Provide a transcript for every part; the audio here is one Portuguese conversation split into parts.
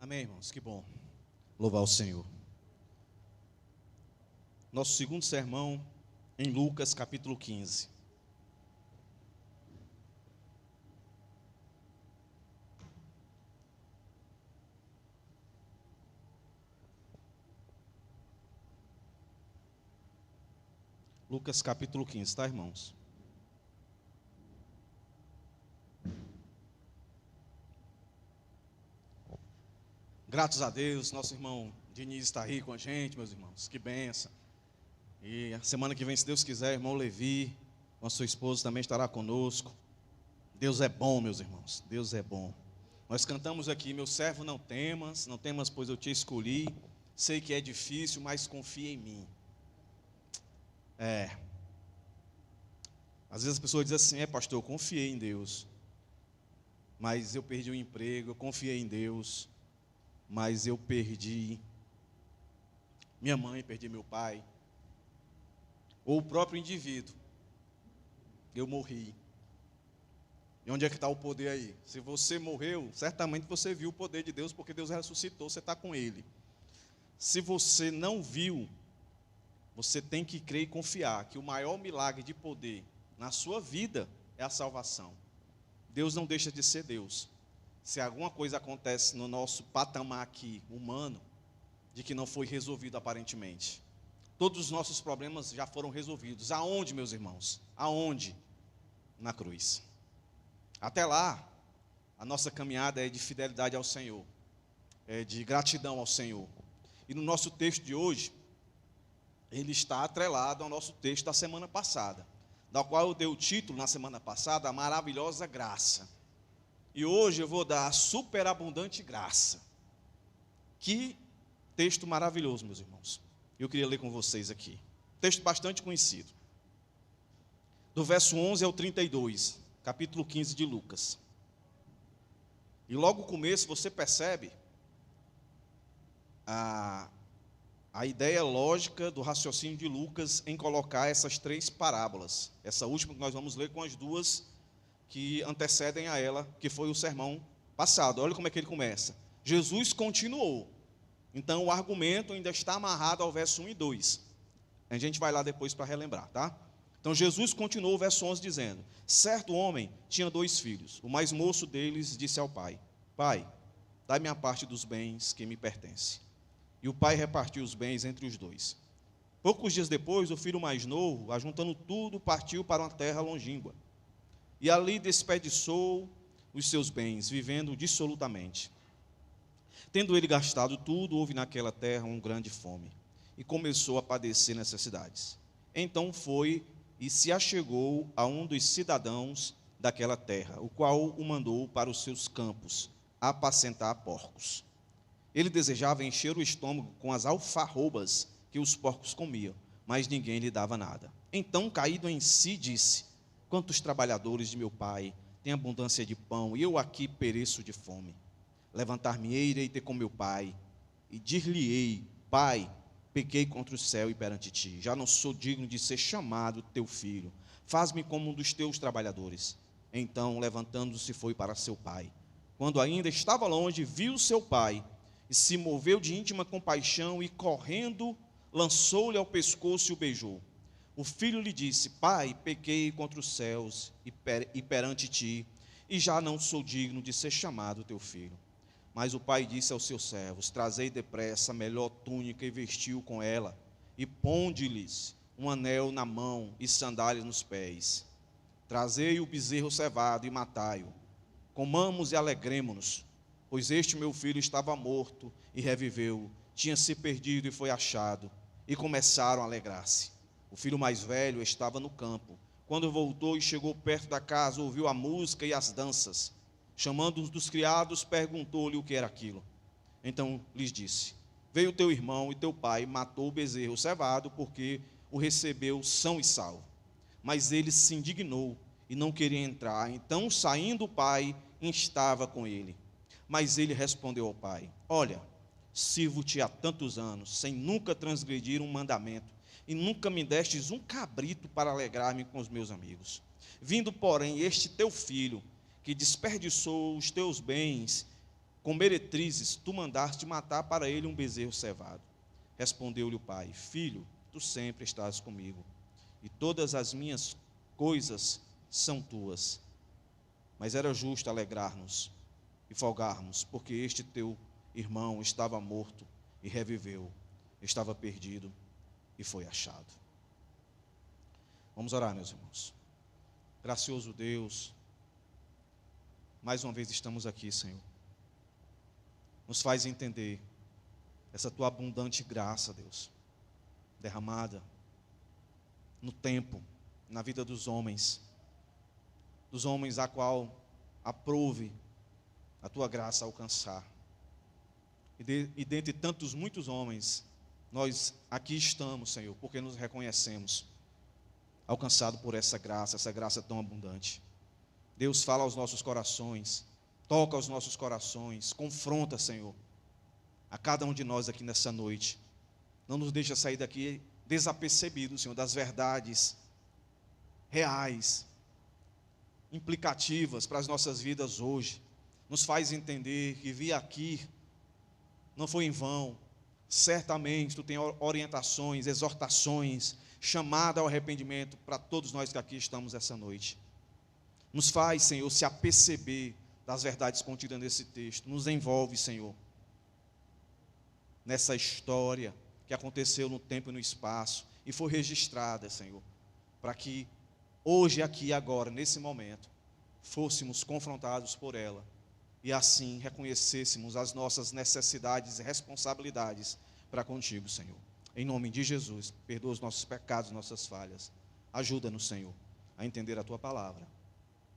Amém, irmãos? Que bom louvar o Senhor. Nosso segundo sermão em Lucas, capítulo 15. Lucas, capítulo 15, tá, irmãos? Graças a Deus, nosso irmão Diniz está aí com a gente, meus irmãos. Que bênção. E a semana que vem, se Deus quiser, irmão Levi, com a sua esposa, também estará conosco. Deus é bom, meus irmãos. Deus é bom. Nós cantamos aqui, meu servo, não temas, pois eu te escolhi. Sei que é difícil, mas confia em mim. Às vezes as pessoas dizem assim, pastor, eu confiei em Deus, mas eu perdi o emprego, eu confiei em Deus, mas eu perdi minha mãe, perdi meu pai. Ou o próprio indivíduo, eu morri. E onde é que está o poder aí? Se você morreu, certamente você viu o poder de Deus, porque Deus ressuscitou, você está com Ele. Se você não viu, você tem que crer e confiar que o maior milagre de poder na sua vida é a salvação. Deus não deixa de ser Deus. Se alguma coisa acontece no nosso patamar aqui, humano, de que não foi resolvido aparentemente. Todos os nossos problemas já foram resolvidos. Aonde, meus irmãos? Aonde? Na cruz. Até lá, a nossa caminhada é de fidelidade ao Senhor, é de gratidão ao Senhor. E no nosso texto de hoje, ele está atrelado ao nosso texto da semana passada, da qual eu dei o título na semana passada, a maravilhosa graça. E hoje eu vou dar a superabundante graça. Que texto maravilhoso, meus irmãos. Eu queria ler com vocês aqui. Texto bastante conhecido. Do verso 11 ao 32, capítulo 15 de Lucas. E logo no começo você percebe a ideia lógica do raciocínio de Lucas em colocar essas três parábolas. Essa última que nós vamos ler com as duas que antecedem a ela, que foi o sermão passado. Olha como é que ele começa. Jesus continuou. Então o argumento ainda está amarrado ao verso 1 e 2. A gente vai lá depois para relembrar, tá? Então Jesus continuou o verso 11 dizendo: certo homem tinha 2 filhos. O mais moço deles disse ao pai: pai, dá-me a parte dos bens que me pertence. E o pai repartiu os bens entre os 2. Poucos dias depois, o filho mais novo, ajuntando tudo, partiu para uma terra longínqua. E ali desperdiçou os seus bens, vivendo dissolutamente. Tendo ele gastado tudo, houve naquela terra uma grande fome, e começou a padecer necessidades. Então foi e se achegou a um dos cidadãos daquela terra, o qual o mandou para os seus campos, apacentar porcos. Ele desejava encher o estômago com as alfarrobas que os porcos comiam, mas ninguém lhe dava nada. Então, caído em si, disse: quantos trabalhadores de meu pai têm abundância de pão, e eu aqui pereço de fome. Levantar-me-ei e ter com meu pai, e dir-lhe-ei: pai, pequei contra o céu e perante ti, já não sou digno de ser chamado teu filho, faz-me como um dos teus trabalhadores. Então, levantando-se, foi para seu pai. Quando ainda estava longe, viu seu pai, e se moveu de íntima compaixão, e correndo, lançou-lhe ao pescoço e o beijou. O filho lhe disse: pai, pequei contra os céus e perante ti, e já não sou digno de ser chamado teu filho. Mas o pai disse aos seus servos: trazei depressa a melhor túnica e vestiu com ela, e ponde-lhes um anel na mão e sandálias nos pés. Trazei o bezerro cevado e matai-o. Comamos e alegremo-nos, pois este meu filho estava morto e reviveu, tinha se perdido e foi achado. E começaram a alegrar-se. O filho mais velho estava no campo. Quando voltou e chegou perto da casa, ouviu a música e as danças. Chamando um dos criados, perguntou-lhe o que era aquilo. Então lhes disse: veio teu irmão e teu pai matou o bezerro cevado, porque o recebeu são e salvo. Mas ele se indignou e não queria entrar. Então, saindo o pai, instava com ele. Mas ele respondeu ao pai: olha, sirvo-te há tantos anos, sem nunca transgredir um mandamento, e nunca me destes um cabrito para alegrar-me com os meus amigos. Vindo, porém, este teu filho, que desperdiçou os teus bens com meretrizes, tu mandaste matar para ele um bezerro cevado. Respondeu-lhe o pai: Filho, tu sempre estás comigo, e todas as minhas coisas são tuas. Mas era justo alegrar-nos e folgarmos, porque este teu irmão estava morto e reviveu, estava perdido e foi achado. Vamos orar, meus irmãos. Gracioso Deus, mais uma vez estamos aqui, Senhor. Nos faz entender essa tua abundante graça, Deus, derramada no tempo, na vida dos homens a qual aprove a tua graça alcançar. E dentre tantos muitos homens, nós aqui estamos, Senhor, porque nos reconhecemos alcançado por essa graça tão abundante. Deus, fala aos nossos corações, toca aos nossos corações, confronta, Senhor, a cada um de nós aqui nessa noite. Não nos deixa sair daqui desapercebidos, Senhor, das verdades reais, implicativas para as nossas vidas hoje. Nos faz entender que vir aqui não foi em vão. Certamente tu tem orientações, exortações, chamada ao arrependimento para todos nós que aqui estamos essa noite. Nos faz, Senhor, se aperceber das verdades contidas nesse texto. Nos envolve, Senhor, nessa história que aconteceu no tempo e no espaço e foi registrada, Senhor, para que hoje, aqui e agora, nesse momento, fôssemos confrontados por ela e assim reconhecêssemos as nossas necessidades e responsabilidades para contigo, Senhor. Em nome de Jesus, perdoa os nossos pecados, nossas falhas. Ajuda-nos, Senhor, a entender a tua palavra,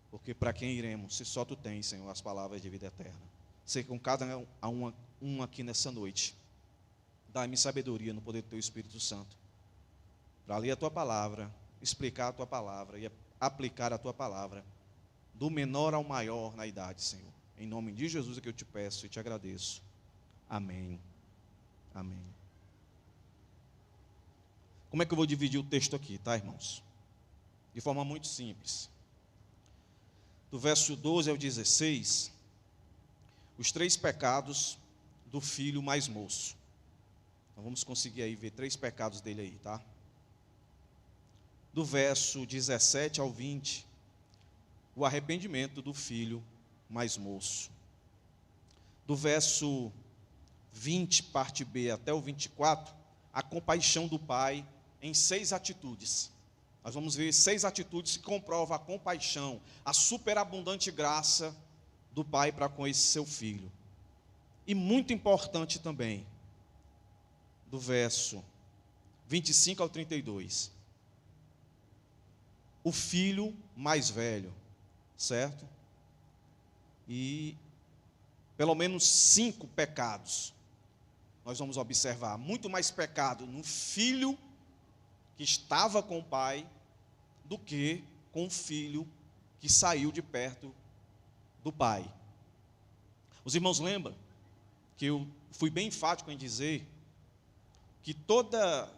porque para quem iremos, se só tu tens, Senhor, as palavras de vida eterna. Sei com cada um aqui nessa noite. Dá-me sabedoria no poder do teu Espírito Santo, para ler a tua palavra, explicar a tua palavra e aplicar a tua palavra, do menor ao maior na idade, Senhor. Em nome de Jesus é que eu te peço e te agradeço. Amém. Amém. Como é que eu vou dividir o texto aqui, tá, irmãos? De forma muito simples. Do verso 12 ao 16, os 3 pecados do filho mais moço. Então vamos conseguir aí ver 3 pecados dele aí, tá? Do verso 17 ao 20, o arrependimento do filho mais moço. Do verso 20, parte B, até o 24, a compaixão do pai em 6 atitudes. Nós vamos ver 6 atitudes que comprovam a compaixão, a superabundante graça do pai para com esse seu filho. E muito importante também, do verso 25 ao 32, o filho mais velho, certo? E pelo menos 5 pecados nós vamos observar. Muito mais pecado no filho que estava com o pai do que com o filho que saiu de perto do pai. Os irmãos lembram que eu fui bem enfático em dizer que todo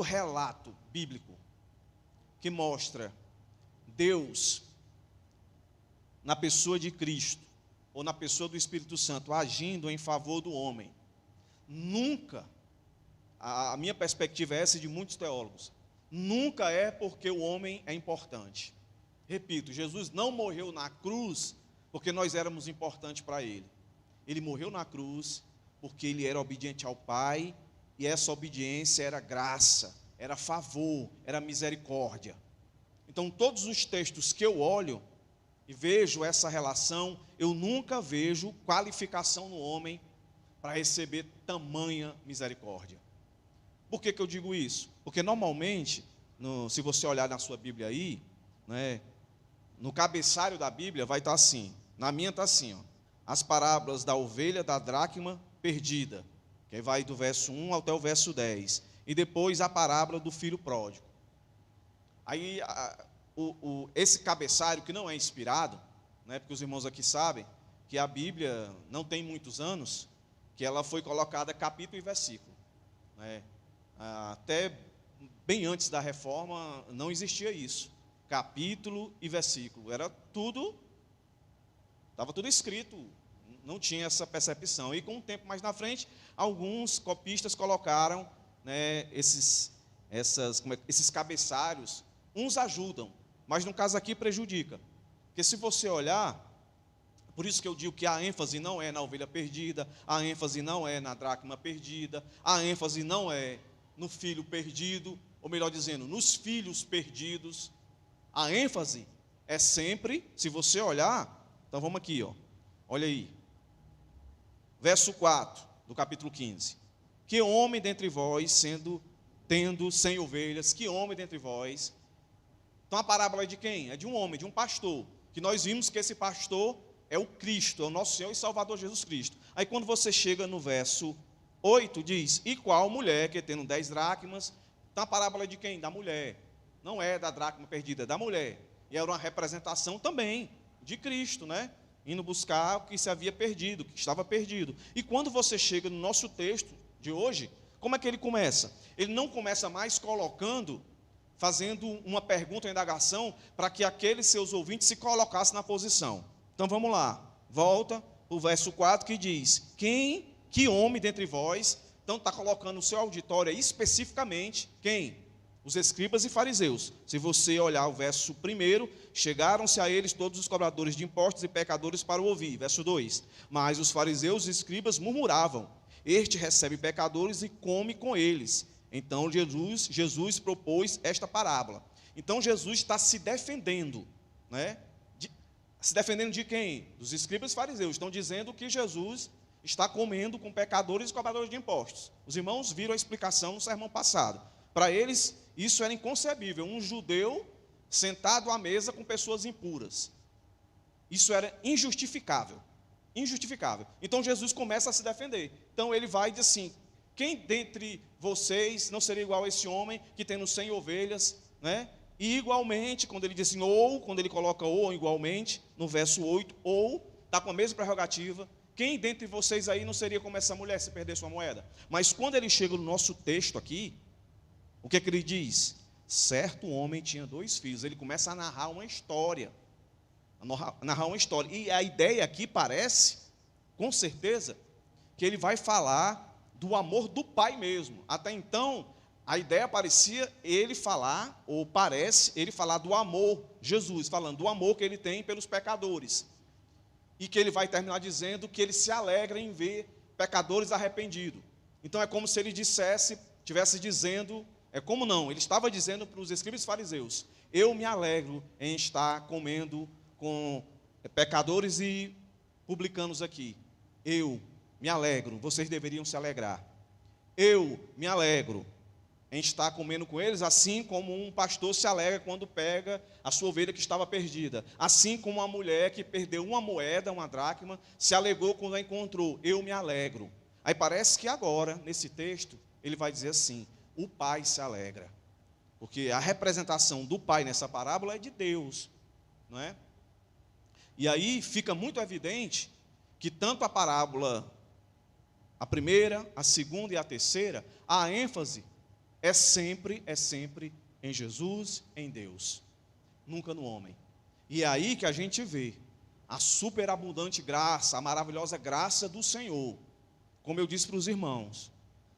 relato bíblico que mostra Deus na pessoa de Cristo ou na pessoa do Espírito Santo agindo em favor do homem, nunca, a minha perspectiva é essa de muitos teólogos, nunca é porque o homem é importante. Repito, Jesus não morreu na cruz porque nós éramos importantes para ele. Ele morreu na cruz porque ele era obediente ao Pai, e essa obediência era graça, era favor, era misericórdia. Então, todos os textos que eu olho e vejo essa relação, eu nunca vejo qualificação no homem para receber tamanha misericórdia. Por que eu digo isso? Porque normalmente, se você olhar na sua Bíblia aí, né, no cabeçalho da Bíblia vai estar assim, na minha está assim, ó, as parábolas da ovelha, da dracma perdida, que aí vai do verso 1 até o verso 10, e depois a parábola do filho pródigo. Aí, esse cabeçalho, que não é inspirado, né, porque os irmãos aqui sabem que a Bíblia não tem muitos anos, que ela foi colocada capítulo e versículo, né? Até bem antes da reforma não existia isso, capítulo e versículo, era tudo, estava tudo escrito não tinha essa percepção. E com um tempo mais na frente, alguns copistas colocaram, né, esses cabeçalhos. Uns ajudam, mas no caso aqui prejudica. Porque se você olhar, por isso que eu digo que a ênfase não é na ovelha perdida, a ênfase não é na dracma perdida, a ênfase não é no filho perdido, ou melhor dizendo, nos filhos perdidos. A ênfase é sempre, se você olhar, então vamos aqui, olha aí, verso 4 do capítulo 15. Que homem dentre vós, tendo 100 ovelhas, que homem dentre vós? Então a parábola é de quem? É de um homem, de um pastor, que nós vimos que esse pastor é o Cristo, é o nosso Senhor e Salvador Jesus Cristo. Aí quando você chega no verso 8, diz, e qual mulher que tendo 10 dracmas, então a parábola é de quem? Da mulher, não é da dracma perdida, é da mulher. E era uma representação também de Cristo, né? Indo buscar o que se havia perdido, o que estava perdido. E quando você chega no nosso texto de hoje, como é que ele começa? Ele não começa mais fazendo uma pergunta, uma indagação, para que aqueles seus ouvintes se colocassem na posição. Então vamos lá, volta para o verso 4 que diz, que homem dentre vós, então está colocando o seu auditório aí, especificamente, quem? Os escribas e fariseus. Se você olhar o verso 1, chegaram-se a eles todos os cobradores de impostos e pecadores para o ouvir. Verso 2, mas os fariseus e escribas murmuravam, este recebe pecadores e come com eles. Então Jesus propôs esta parábola. Então Jesus está se defendendo, né? Se defendendo de quem? Dos escribas e fariseus. Estão dizendo que Jesus está comendo com pecadores e cobradores de impostos. Os irmãos viram a explicação no sermão passado. Para eles, isso era inconcebível. Um judeu sentado à mesa com pessoas impuras. Isso era injustificável. Injustificável. Então Jesus começa a se defender. Então ele vai e diz assim, quem dentre vocês não seria igual a esse homem que tendo 100 ovelhas, né? E igualmente, quando ele diz assim, ou, quando ele coloca ou igualmente, no verso 8, ou, está com a mesma prerrogativa, quem dentre vocês aí não seria como essa mulher se perder sua moeda? Mas quando ele chega no nosso texto aqui, o que é que ele diz? Certo homem tinha 2 filhos. Ele começa a narrar uma história. E a ideia aqui parece, com certeza, que ele vai falar do amor do pai mesmo. Até então, a ideia parecia ele falar, ou parece ele falar do amor, Jesus, falando do amor que ele tem pelos pecadores. E que ele vai terminar dizendo que ele se alegra em ver pecadores arrependidos. Então é como se ele estivesse dizendo, ele estava dizendo para os escribas e fariseus, eu me alegro em estar comendo com pecadores e publicanos aqui. Eu me alegro, vocês deveriam se alegrar. Eu me alegro em estar comendo com eles, assim como um pastor se alegra quando pega a sua ovelha que estava perdida. Assim como uma mulher que perdeu uma moeda, uma dracma, se alegrou quando a encontrou. Eu me alegro. Aí parece que agora, nesse texto, ele vai dizer assim, o pai se alegra. Porque a representação do pai nessa parábola é de Deus, não é? E aí fica muito evidente que tanto a parábola, a primeira, a segunda e a terceira, a ênfase é sempre em Jesus, em Deus, nunca no homem. E é aí que a gente vê a superabundante graça, a maravilhosa graça do Senhor. Como eu disse para os irmãos,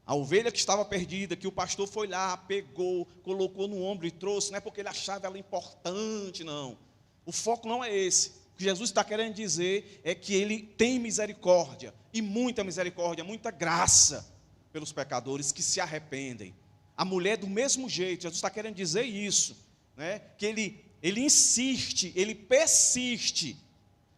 a ovelha que estava perdida, que o pastor foi lá, pegou, colocou no ombro e trouxe, não é porque ele achava ela importante, não. O foco não é esse. O que Jesus está querendo dizer é que ele tem misericórdia, e muita misericórdia, muita graça pelos pecadores que se arrependem. A mulher do mesmo jeito, Jesus está querendo dizer isso, né? Que ele insiste, ele persiste,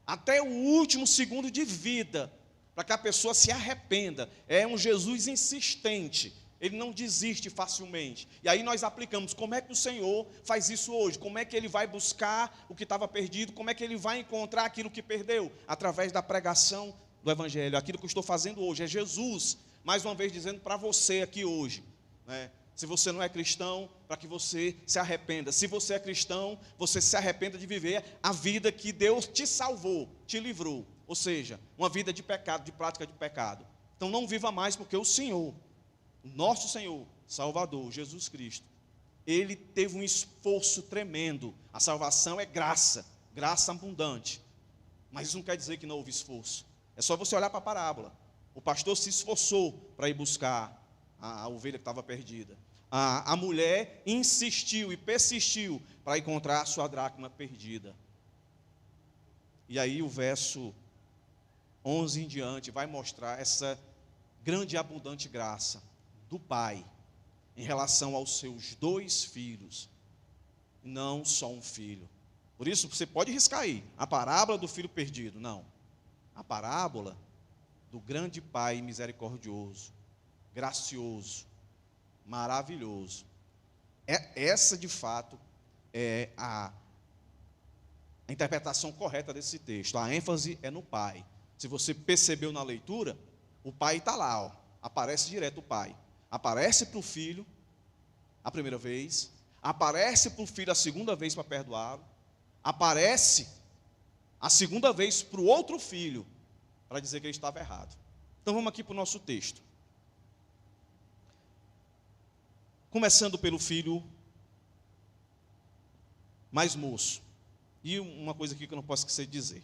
até o último segundo de vida, para que a pessoa se arrependa. É um Jesus insistente, ele não desiste facilmente. E aí nós aplicamos, como é que o Senhor faz isso hoje? Como é que ele vai buscar o que estava perdido? Como é que ele vai encontrar aquilo que perdeu? Através da pregação do Evangelho. Aquilo que eu estou fazendo hoje é Jesus, mais uma vez dizendo para você aqui hoje, né? Se você não é cristão, para que você se arrependa. Se você é cristão, você se arrependa de viver a vida que Deus te salvou, te livrou. Ou seja, uma vida de pecado, de prática de pecado. Então não viva mais, porque o Senhor, o nosso Senhor, Salvador, Jesus Cristo, ele teve um esforço tremendo. A salvação é graça, graça abundante. Mas isso não quer dizer que não houve esforço. É só você olhar para a parábola. O pastor se esforçou para ir buscar a ovelha que estava perdida. A mulher insistiu e persistiu para encontrar a sua dracma perdida. E aí o verso 11 em diante vai mostrar essa grande e abundante graça do Pai em relação aos seus 2 filhos, não só um filho. Por isso, você pode riscar aí, a parábola do filho perdido. Não, a parábola do grande Pai misericordioso, gracioso, maravilhoso. Essa, de fato, é a interpretação correta desse texto. A ênfase é no Pai. Se você percebeu na leitura, o Pai está lá, ó, aparece direto o Pai. Aparece para o filho a primeira vez, aparece para o filho a segunda vez para perdoá-lo, aparece a segunda vez para o outro filho para dizer que ele estava errado. Então vamos aqui para o nosso texto. Começando pelo filho mais moço. E uma coisa aqui que eu não posso esquecer de dizer.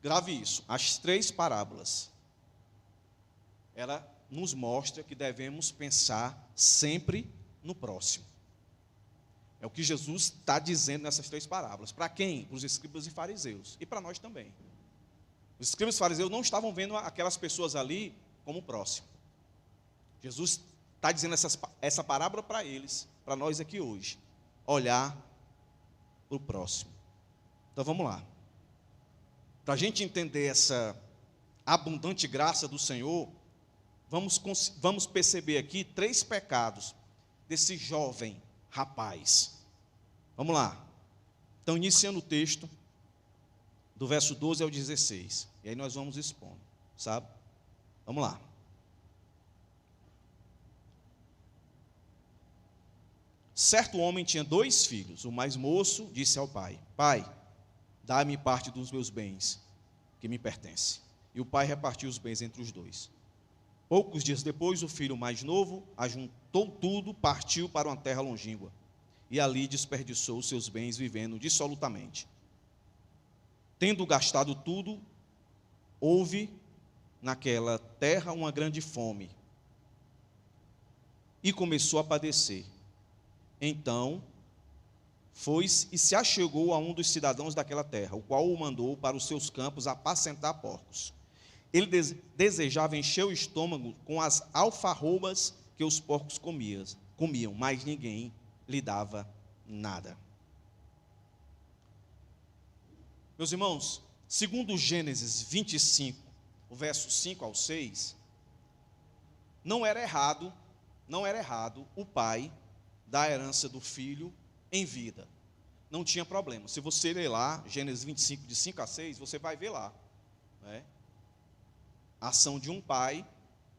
Grave isso. As 3 parábolas, ela nos mostra que devemos pensar sempre no próximo. É o que Jesus está dizendo nessas 3 parábolas. Para quem? Para os escribas e fariseus. E para nós também. Os escribas e fariseus não estavam vendo aquelas pessoas ali como próximo. Jesus está dizendo essa parábola para eles, para nós aqui hoje. Olhar para o próximo. Então vamos lá. Para a gente entender essa abundante graça do Senhor, vamos perceber aqui 3 pecados desse jovem rapaz. Vamos lá. Então, iniciando o texto, do verso 12 ao 16. E aí nós vamos expondo, sabe? Vamos lá. Certo homem tinha 2 filhos. O mais moço disse ao pai: Pai, dá-me parte dos meus bens, que me pertence. E o pai repartiu os bens entre os 2. Poucos dias depois, o filho mais novo ajuntou tudo, partiu para uma terra longínqua, e ali desperdiçou os seus bens, vivendo dissolutamente. Tendo gastado tudo, houve naquela terra uma grande fome, e começou a padecer. Então, foi e se achegou a um dos cidadãos daquela terra, o qual o mandou para os seus campos apacentar porcos. Ele desejava encher o estômago com as alfarrobas que os porcos comiam, mas ninguém lhe dava nada. Meus irmãos, segundo Gênesis 25, o verso 5 ao 6, não era errado o pai dar a herança do filho em vida. Não tinha problema. Se você ler lá, Gênesis 25, de 5 a 6, você vai ver lá, né? A ação de um pai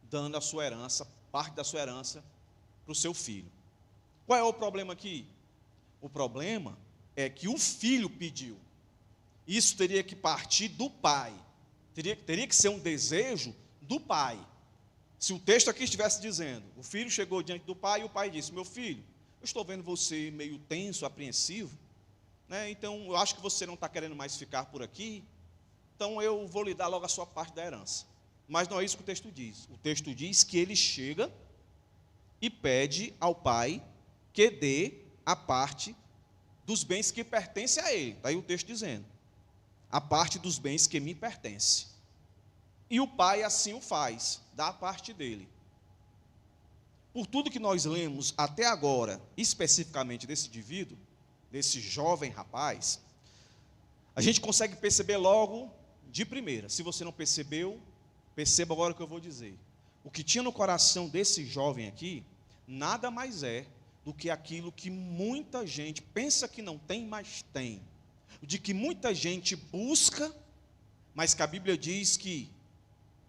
dando a sua herança, parte da sua herança, para o seu filho. Qual é o problema aqui? O problema é que o filho pediu. Isso teria que partir do pai. Teria que ser um desejo do pai. Se o texto aqui estivesse dizendo, o filho chegou diante do pai e o pai disse: Meu filho, eu estou vendo você meio tenso, apreensivo, né? Então eu acho que você não está querendo mais ficar por aqui, então eu vou lhe dar logo a sua parte da herança. Mas não é isso que o texto diz. O texto diz que ele chega e pede ao pai que dê a parte dos bens que pertencem a ele. Está aí o texto dizendo: a parte dos bens que me pertence. E o pai assim o faz, dá a parte dele. Por tudo que nós lemos até agora, especificamente desse indivíduo, desse jovem rapaz, a gente consegue perceber logo de primeira. Se você não percebeu, perceba agora o que eu vou dizer. O que tinha no coração desse jovem aqui, nada mais é do que aquilo que muita gente pensa que não tem, mas tem. De que muita gente busca, mas que a Bíblia diz que,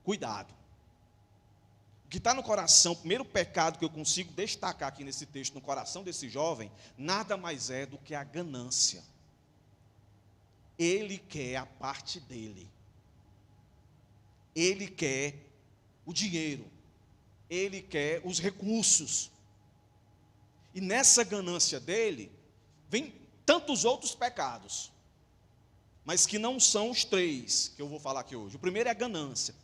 cuidado. O que está no coração, o primeiro pecado que eu consigo destacar aqui nesse texto, no coração desse jovem, nada mais é do que a ganância. Ele quer a parte dele. Ele quer o dinheiro. Ele quer os recursos. E nessa ganância dele, vem tantos outros pecados. mas que não são os três que eu vou falar aqui hoje. O primeiro é a ganância,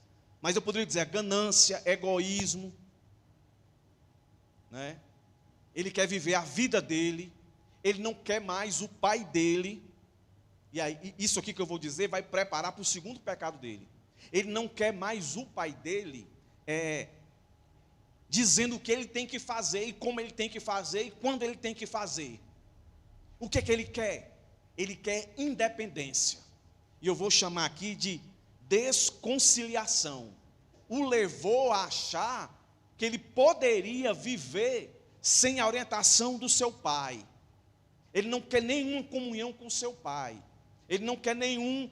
mas eu poderia dizer ganância, egoísmo, né? Ele quer viver a vida dele, ele não quer mais o pai dele, e aí, isso aqui que eu vou dizer vai preparar para o segundo pecado dele. Ele não quer mais o pai dele, dizendo o que ele tem que fazer, e como ele tem que fazer, e quando ele tem que fazer. O que é que ele quer? Ele quer independência, e eu vou chamar aqui de desconciliação. O levou a achar que ele poderia viver sem a orientação do seu pai. Ele não quer nenhuma comunhão com o seu pai. Ele não quer nenhum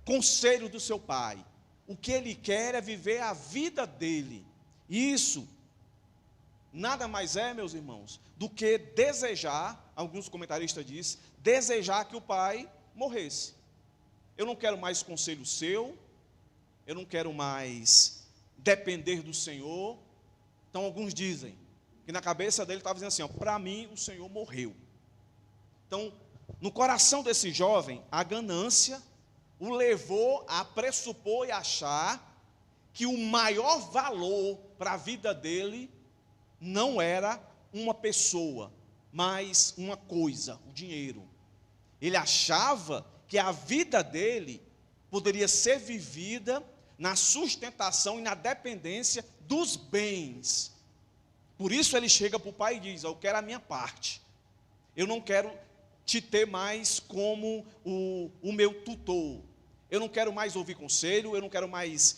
conselho do seu pai. O que ele quer é viver a vida dele. E isso nada mais é, meus irmãos, do que desejar, alguns comentaristas dizem, desejar que o pai morresse. Eu não quero mais conselho seu, eu não quero mais depender do Senhor. Então alguns dizem que na cabeça dele estava dizendo assim, para mim o Senhor morreu. Então, no coração desse jovem, a ganância o levou a pressupor e achar que o maior valor para a vida dele não era uma pessoa, mas uma coisa, o dinheiro. Ele achava que a vida dele poderia ser vivida na sustentação e na dependência dos bens. Por isso ele chega para o pai e diz, eu quero a minha parte. Eu não quero te ter mais como o meu tutor. Eu não quero mais ouvir conselho, eu não quero mais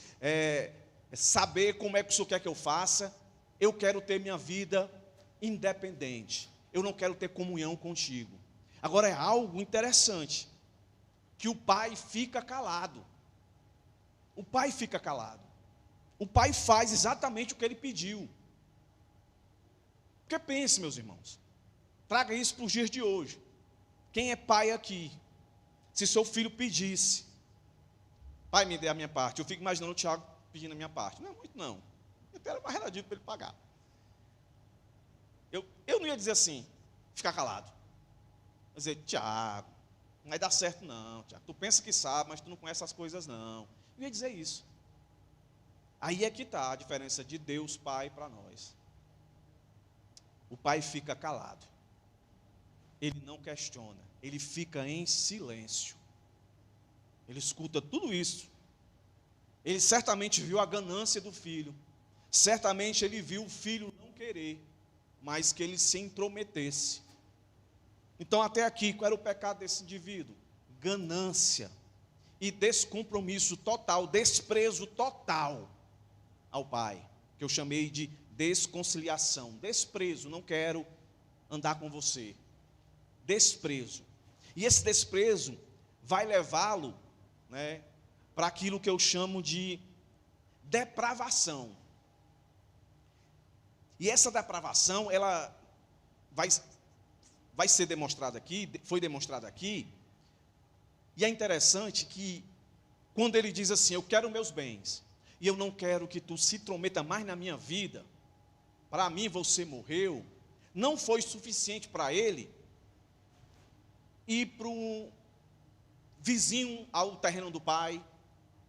saber como é que o senhor quer que eu faça. Eu quero ter minha vida independente. Eu não quero ter comunhão contigo. Agora é algo interessante, que o pai fica calado. O pai fica calado. O pai faz exatamente o que ele pediu. Porque pense, meus irmãos, traga isso para os dias de hoje. Quem é pai aqui? Se seu filho pedisse, pai, me dê a minha parte. Eu fico imaginando o Tiago pedindo a minha parte. Não, muito não. Eu quero mais relativo para ele pagar. Eu não ia dizer assim, ficar calado. Eu ia dizer, Tiago, não vai dar certo não, Tiago. Tu pensa que sabe, mas tu não conhece as coisas não. Eu ia dizer isso. Aí é que está a diferença de Deus Pai para nós. O pai fica calado. Ele não questiona, ele fica em silêncio. Ele escuta tudo isso. Ele certamente viu a ganância do filho. Certamente ele viu o filho não querer, mas que ele se intrometesse. Então até aqui, qual era o pecado desse indivíduo? Ganância e descompromisso total, desprezo total ao pai, que eu chamei de desconciliação. Desprezo, não quero andar com você. Desprezo. E esse desprezo vai levá-lo, né, para aquilo que eu chamo de depravação. E essa depravação, ela vai ser demonstrada aqui, foi demonstrada aqui, e é interessante que, quando ele diz assim, eu quero meus bens, e eu não quero que tu se intrometa mais na minha vida, para mim você morreu, não foi suficiente para ele ir para um vizinho ao terreno do pai,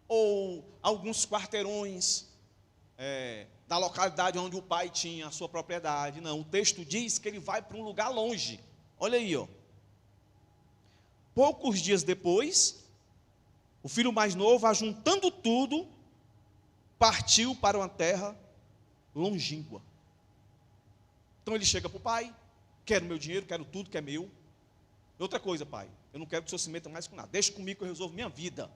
ou alguns quarteirões da localidade onde o pai tinha a sua propriedade. Não, o texto diz que ele vai para um lugar longe. Olha aí, ó. Poucos dias depois, o filho mais novo, ajuntando tudo, partiu para uma terra longínqua. Então ele chega para o pai, quero meu dinheiro, quero tudo que é meu. Outra coisa, pai, eu não quero que o senhor se meta mais com nada, deixa comigo que eu resolvo minha vida.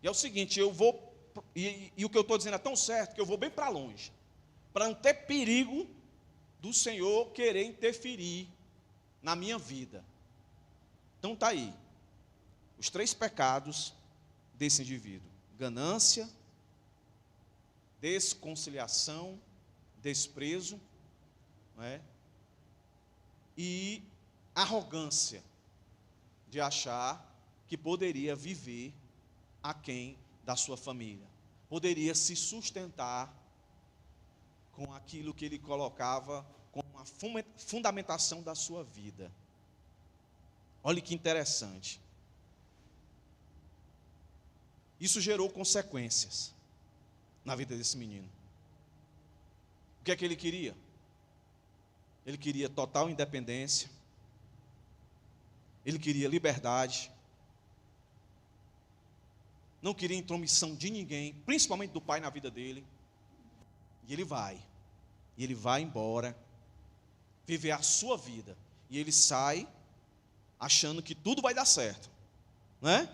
E é o seguinte, eu vou, e o que eu estou dizendo é tão certo, que eu vou bem para longe, para não ter perigo do Senhor querer interferir na minha vida. Então está aí, os 3 pecados desse indivíduo: ganância, desconciliação, desprezo, não é? E arrogância de achar que poderia viver aquém da sua família, poderia se sustentar com aquilo que ele colocava como a fundamentação da sua vida. Olha que interessante. Isso gerou consequências na vida desse menino. O que é que ele queria? Ele queria total independência. Ele queria liberdade. Não queria intromissão de ninguém, principalmente do pai na vida dele. E ele vai embora, viver a sua vida. E ele sai achando que tudo vai dar certo, não é?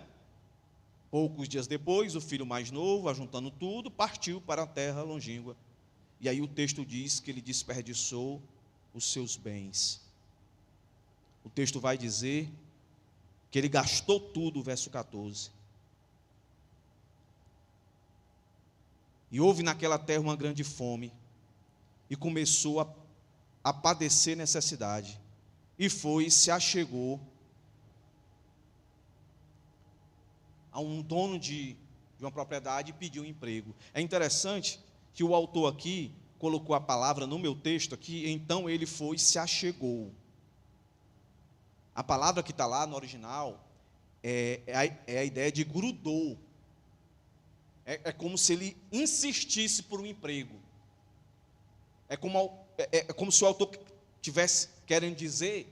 Poucos dias depois, o filho mais novo, ajuntando tudo, partiu para a terra longínqua. E aí o texto diz que ele desperdiçou os seus bens. O texto vai dizer que ele gastou tudo, verso 14. E houve naquela terra uma grande fome, e começou a padecer necessidade. E foi e se achegou a um dono de uma propriedade e pediu um emprego. É interessante que o autor aqui colocou a palavra no meu texto aqui, então ele foi e se achegou. A palavra que está lá no original é a ideia de grudou. É como se ele insistisse por um emprego. É como se o autor tivesse querendo dizer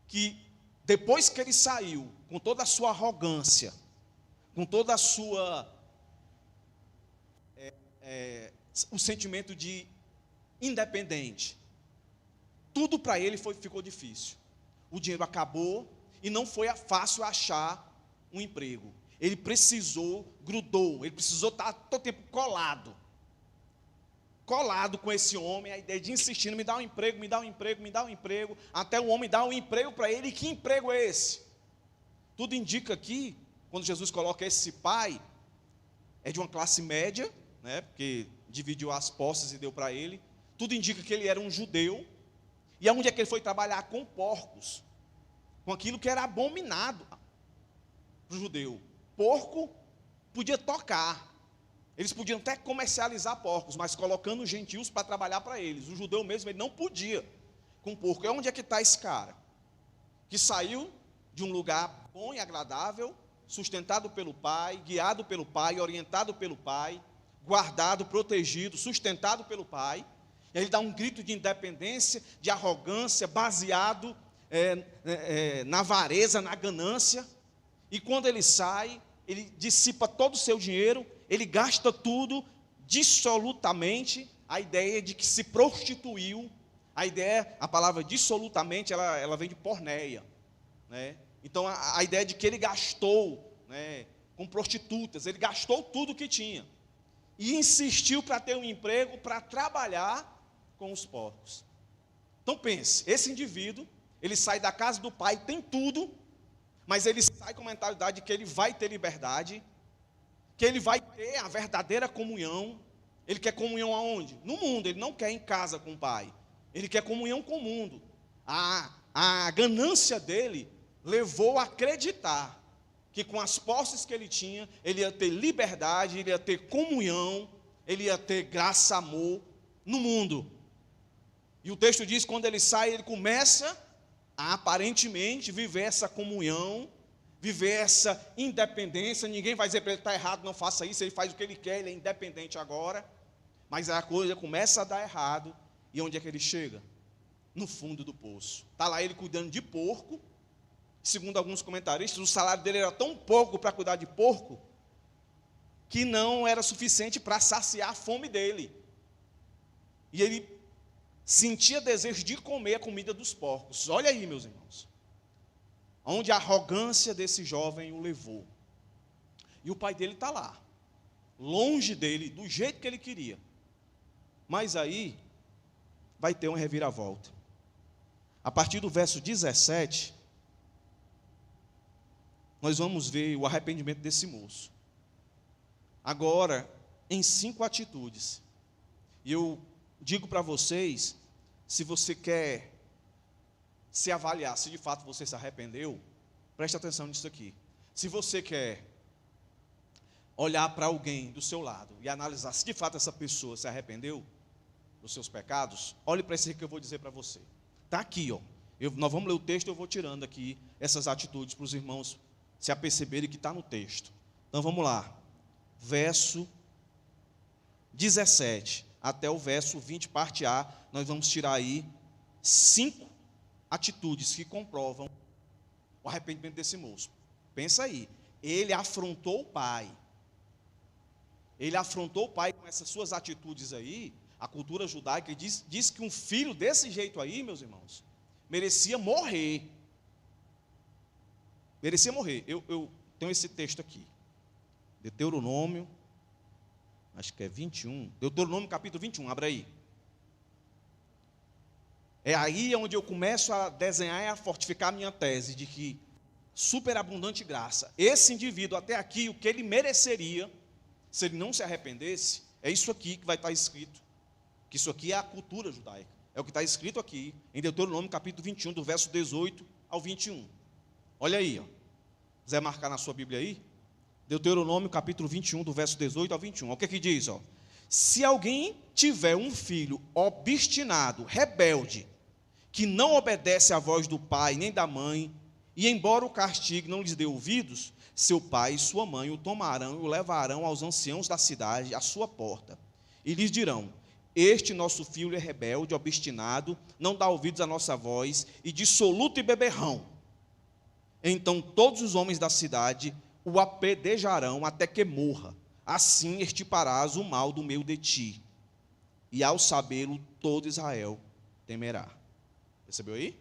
que depois que ele saiu, com toda a sua arrogância, com toda a sua o sentimento de independente, tudo para ele ficou difícil. O dinheiro acabou e não foi fácil achar um emprego. Ele precisou, grudou, ele precisou estar todo o tempo colado com esse homem, a ideia de insistindo, me dá um emprego, me dá um emprego, me dá um emprego, até o homem dá um emprego para ele. E que emprego é esse? Tudo indica aqui, quando Jesus coloca esse pai, é de uma classe média, né, porque dividiu as posses e deu para ele. Tudo indica que ele era um judeu. E aonde é que ele foi trabalhar? Com porcos, com aquilo que era abominado para o judeu. Porco podia tocar, eles podiam até comercializar porcos, mas colocando os gentios para trabalhar para eles. O judeu mesmo, ele não podia com porco. E onde é que está esse cara? Que saiu de um lugar bom e agradável, sustentado pelo pai, guiado pelo pai, orientado pelo pai, guardado, protegido, sustentado pelo pai. E aí ele dá um grito de independência, de arrogância, baseado na avareza, na ganância. E quando ele sai, ele dissipa todo o seu dinheiro, ele gasta tudo dissolutamente. A ideia de que se prostituiu, a palavra dissolutamente, ela vem de porneia, né? Então a ideia de que ele gastou, né, com prostitutas, ele gastou tudo que tinha. E insistiu para ter um emprego, para trabalhar com os porcos. Então pense, esse indivíduo, ele sai da casa do pai, tem tudo, mas ele sai com a mentalidade de que ele vai ter liberdade, que ele vai ter a verdadeira comunhão. Ele quer comunhão aonde? No mundo. Ele não quer em casa com o pai, ele quer comunhão com o mundo. A ganância dele levou a acreditar que com as posses que ele tinha, ele ia ter liberdade, ele ia ter comunhão, ele ia ter graça, amor no mundo. E o texto diz que quando ele sai, ele começa a aparentemente viver essa comunhão, viver essa independência. Ninguém vai dizer para ele: está errado, não faça isso. Ele faz o que ele quer, ele é independente agora. Mas a coisa começa a dar errado. E onde é que ele chega? No fundo do poço. Está lá ele cuidando de porco. Segundo alguns comentaristas, o salário dele era tão pouco para cuidar de porco, que não era suficiente para saciar a fome dele. E ele sentia desejo de comer a comida dos porcos. Olha aí, meus irmãos, onde a arrogância desse jovem o levou. E o pai dele está lá, longe dele, do jeito que ele queria. Mas aí vai ter uma reviravolta. A partir do verso 17, nós vamos ver o arrependimento desse moço. Agora, em 5 atitudes. E eu digo para vocês, se você quer se avaliar se de fato você se arrependeu, preste atenção nisso aqui. Se você quer olhar para alguém do seu lado e analisar se de fato essa pessoa se arrependeu dos seus pecados, olhe para isso que eu vou dizer para você. Está aqui, ó. Nós vamos ler o texto, eu vou tirando aqui essas atitudes para os irmãos se aperceberem que está no texto. Então vamos lá. Verso 17 até o verso 20, parte A, nós vamos tirar aí 5 atitudes que comprovam o arrependimento desse moço. Pensa aí, ele afrontou o pai. Ele afrontou o pai com essas suas atitudes aí. A cultura judaica diz que um filho desse jeito aí, meus irmãos, merecia morrer. Merecia morrer. Eu tenho esse texto aqui. Deuteronômio, acho que é 21. Deuteronômio capítulo 21, abre aí. É aí onde eu começo a desenhar e a fortificar a minha tese de que superabundante graça. Esse indivíduo até aqui, o que ele mereceria, se ele não se arrependesse, é isso aqui que vai estar escrito. Que isso aqui é a cultura judaica. É o que está escrito aqui em Deuteronômio capítulo 21, do verso 18 ao 21. Olha aí, ó. Quiser marcar na sua Bíblia aí? Deuteronômio capítulo 21, do verso 18 ao 21. Olha o que aqui diz, ó. Se alguém tiver um filho obstinado, rebelde, que não obedece à voz do pai nem da mãe, e embora o castigo não lhes dê ouvidos, seu pai e sua mãe o tomarão e o levarão aos anciãos da cidade, à sua porta, e lhes dirão: este nosso filho é rebelde, obstinado, não dá ouvidos à nossa voz, e dissoluto e beberrão. Então todos os homens da cidade o apedrejarão até que morra. Assim extirparás o mal do meio de ti. E ao sabê-lo, todo Israel temerá. Percebeu aí?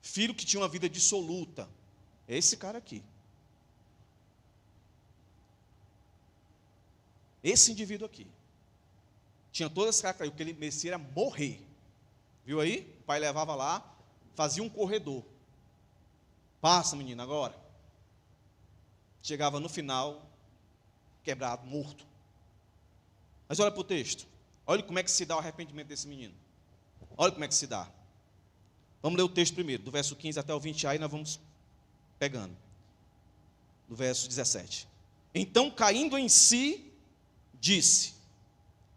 Filho que tinha uma vida dissoluta. É esse cara aqui. Esse indivíduo aqui. Tinha todas as características. O que ele merecia era morrer. Viu aí? O pai levava lá, fazia um corredor. Passa, menino, agora. Chegava no final, quebrado, morto. Mas olha para o texto. Olha como é que se dá o arrependimento desse menino. Olha como é que se dá. Vamos ler o texto primeiro, do verso 15 até o 20, aí nós vamos pegando. Do verso 17. Então, caindo em si, disse: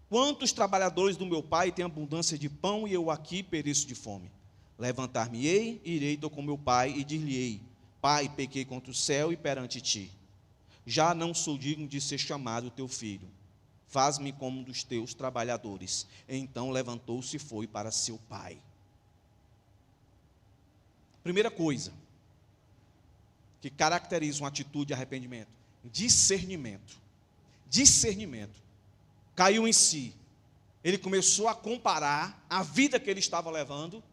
quantos trabalhadores do meu pai têm abundância de pão, e eu aqui pereço de fome? Levantar-me-ei, irei com meu pai, e dir-lhe-ei: pai, pequei contra o céu e perante ti. Já não sou digno de ser chamado teu filho. Faz-me como um dos teus trabalhadores. Então levantou-se e foi para seu pai. Primeira coisa que caracteriza uma atitude de arrependimento: discernimento. Discernimento. Caiu em si. Ele começou a comparar a vida que ele estava levando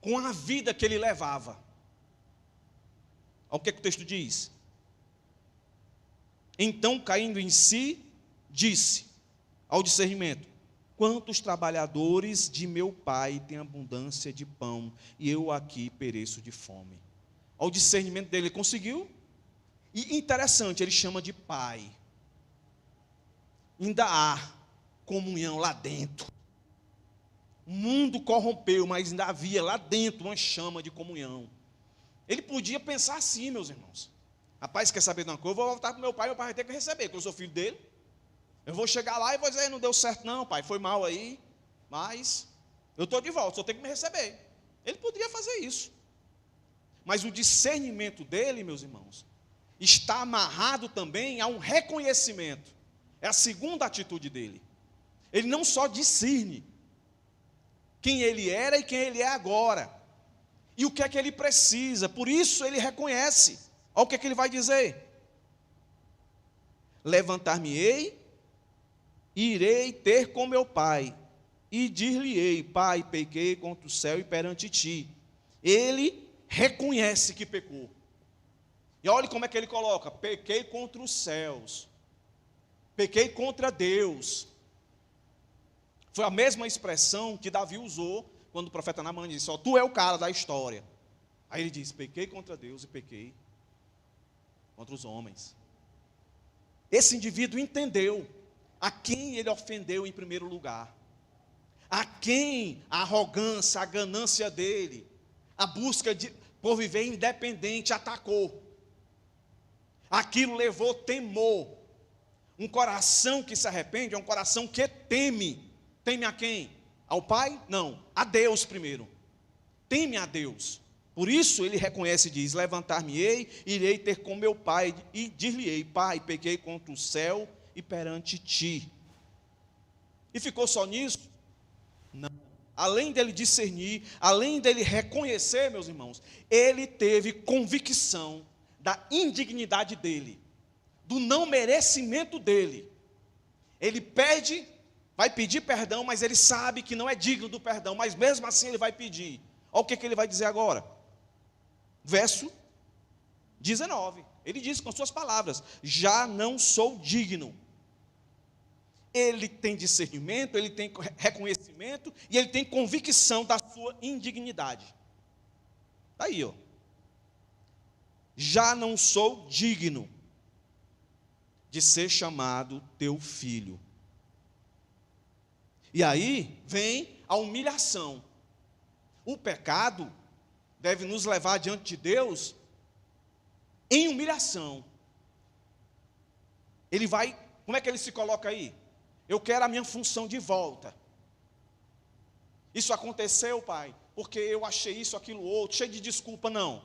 com a vida que ele levava. Olha o que o texto diz. Então, caindo em si, disse ao discernimento: quantos trabalhadores de meu pai têm abundância de pão, e eu aqui pereço de fome. Ao discernimento dele, ele conseguiu. E interessante, ele chama de pai. Ainda há comunhão lá dentro. O mundo corrompeu, mas ainda havia lá dentro uma chama de comunhão. Ele podia pensar assim, meus irmãos: rapaz, quer saber de uma coisa? Eu vou voltar para meu pai vai ter que receber, porque eu sou filho dele. Eu vou chegar lá e vou dizer: não deu certo não, pai, foi mal aí, mas eu estou de volta, só tenho que me receber. Ele poderia fazer isso. Mas o discernimento dele, meus irmãos, está amarrado também a um reconhecimento. É a segunda atitude dele. Ele não só discerne quem ele era e quem ele é agora, e o que é que ele precisa, por isso ele reconhece. Olha o que é que ele vai dizer: levantar-me-ei, irei ter com meu pai, e dir-lhe-ei: pai, pequei contra o céu e perante ti. Ele reconhece que pecou. E olha como é que ele coloca: pequei contra os céus, pequei contra Deus. Foi a mesma expressão que Davi usou quando o profeta Naamã disse: ó, tu é o cara da história. Aí ele diz: pequei contra Deus e pequei contra os homens. Esse indivíduo entendeu a quem ele ofendeu em primeiro lugar, a quem a arrogância, a ganância dele, a busca por viver independente atacou. Aquilo levou temor. Um coração que se arrepende é um coração que teme. Teme a quem? Ao pai? Não, a Deus primeiro. teme a Deus. Por isso ele reconhece e diz: levantar-me-ei, irei ter com meu pai, e dir-lhe-ei: Pai, pequei contra o céu e perante ti. E ficou só nisso? Não. Além dele discernir, além dele reconhecer, meus irmãos, ele teve convicção da indignidade dele, do não merecimento dele. Ele pede, vai pedir perdão, mas ele sabe que não é digno do perdão, mas mesmo assim ele vai pedir. Olha o que ele vai dizer agora. Verso 19. Ele diz com suas palavras: já não sou digno. Ele tem discernimento, ele tem reconhecimento e ele tem convicção da sua indignidade. Aí, ó. Já não sou digno de ser chamado teu filho. E aí vem a humilhação. O pecado deve nos levar diante de Deus em humilhação. Ele vai, como é que ele se coloca aí? Eu quero a minha função de volta. Isso aconteceu, pai, porque eu achei isso, aquilo, outro, cheio de desculpa, não.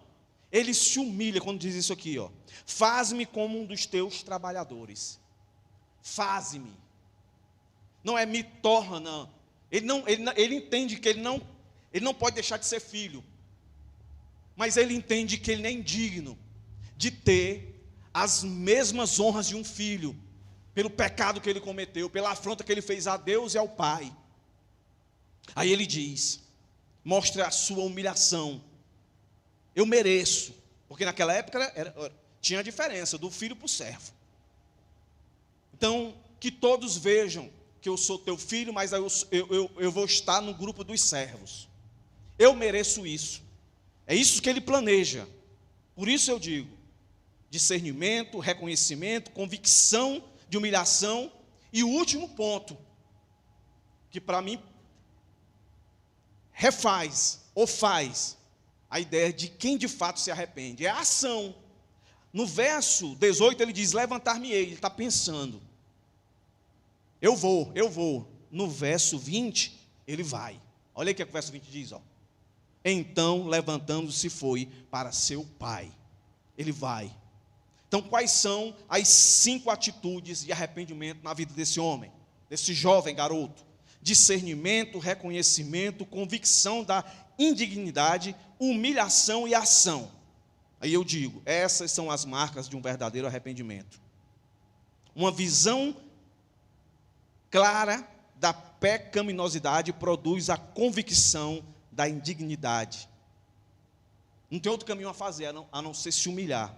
Ele se humilha quando diz isso aqui, ó. Faz-me como um dos teus trabalhadores. Faz-me. Não é me torna, não. Ele entende que ele não pode deixar de ser filho. Mas ele entende que ele é indigno de ter as mesmas honras de um filho, pelo pecado que ele cometeu, pela afronta que ele fez a Deus e ao Pai. Aí ele diz, mostra a sua humilhação. Eu mereço, porque naquela época tinha a diferença do filho para o servo. Então, que todos vejam que eu sou teu filho, mas eu vou estar no grupo dos servos. Eu mereço isso. É isso que ele planeja. Por isso eu digo, discernimento, reconhecimento, convicção de humilhação. E o último ponto, que para mim refaz ou faz a ideia de quem de fato se arrepende, é a ação. No verso 18 ele diz: levantar-me-ei. Ele está pensando, eu vou. No verso 20 ele vai. Olha aí o que o verso 20 diz, ó. Então, levantando-se, foi para seu pai. Ele vai. Então, quais são as 5 atitudes de arrependimento na vida desse homem, desse jovem garoto? Discernimento, reconhecimento, convicção da indignidade, humilhação e ação. Aí eu digo, essas são as marcas de um verdadeiro arrependimento. Uma visão clara da pecaminosidade produz a convicção da indignidade. Não tem outro caminho a fazer a não ser se humilhar.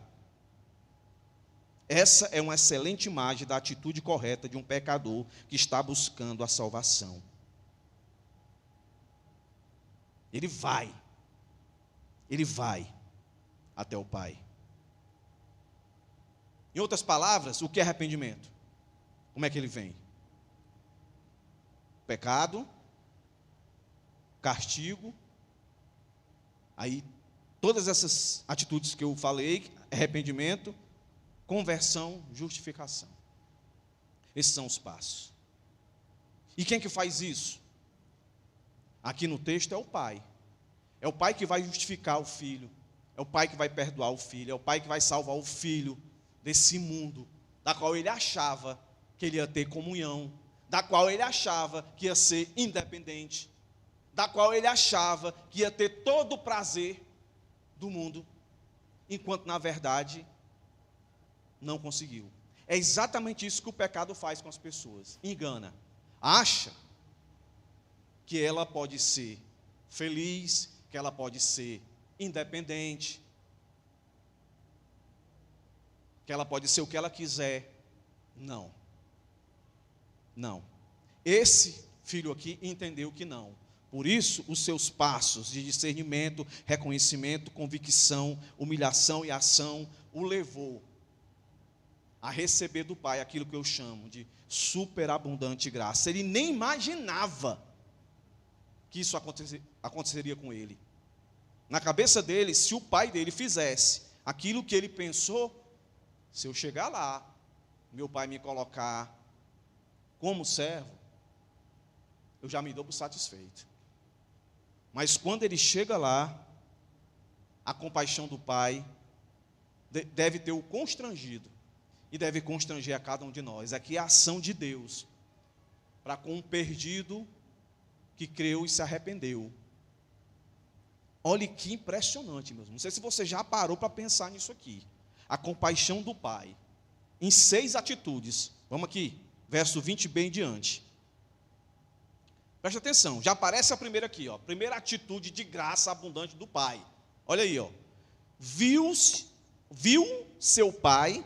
Essa é uma excelente imagem da atitude correta de um pecador que está buscando a salvação. Ele vai até o Pai. Em outras palavras, o que é arrependimento? Como é que ele vem? Pecado, castigo, aí todas essas atitudes que eu falei, arrependimento, conversão, justificação. Esses são os passos. E quem que faz isso? Aqui no texto é o pai. É o pai que vai justificar o filho. É o pai que vai perdoar o filho. É o pai que vai salvar o filho desse mundo, da qual ele achava que ele ia ter comunhão, da qual ele achava que ia ser independente, da qual ele achava que ia ter todo o prazer do mundo, enquanto na verdade não conseguiu. É exatamente isso que o pecado faz com as pessoas. Engana. Acha que ela pode ser feliz, que ela pode ser independente, que ela pode ser o que ela quiser. Não. Não. Esse filho aqui entendeu que não. Por isso, os seus passos de discernimento, reconhecimento, convicção, humilhação e ação o levou a receber do Pai aquilo que eu chamo de superabundante graça. Ele nem imaginava que isso aconteceria com ele. Na cabeça dele, se o pai dele fizesse aquilo que ele pensou, se eu chegar lá, meu pai me colocar como servo, eu já me dou por satisfeito. Mas quando ele chega lá, a compaixão do pai deve ter o constrangido, e deve constranger a cada um de nós. Aqui é a ação de Deus, para com um perdido que creu e se arrependeu. Olhe que impressionante, meus irmãos. Não sei se você já parou para pensar nisso aqui. A compaixão do pai, em 6 atitudes. Vamos aqui, verso 20 em diante. Preste atenção, já aparece a primeira aqui, ó. Primeira atitude de graça abundante do pai. Olha aí, ó. Viu seu pai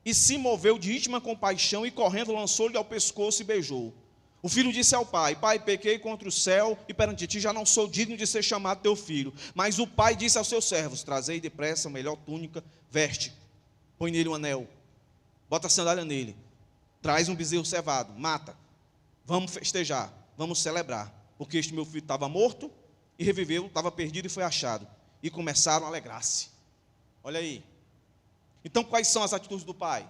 e se moveu de íntima compaixão e correndo lançou-lhe ao pescoço e beijou. O filho disse ao pai: Pai, pequei contra o céu e perante ti já não sou digno de ser chamado teu filho. Mas o pai disse aos seus servos: Trazei depressa a melhor túnica, veste, põe nele um anel, bota a sandália nele, traz um bezerro cevado, mata, vamos festejar, vamos celebrar, porque este meu filho estava morto e reviveu, estava perdido e foi achado. E começaram a alegrar-se. Olha aí. Então, quais são as atitudes do pai?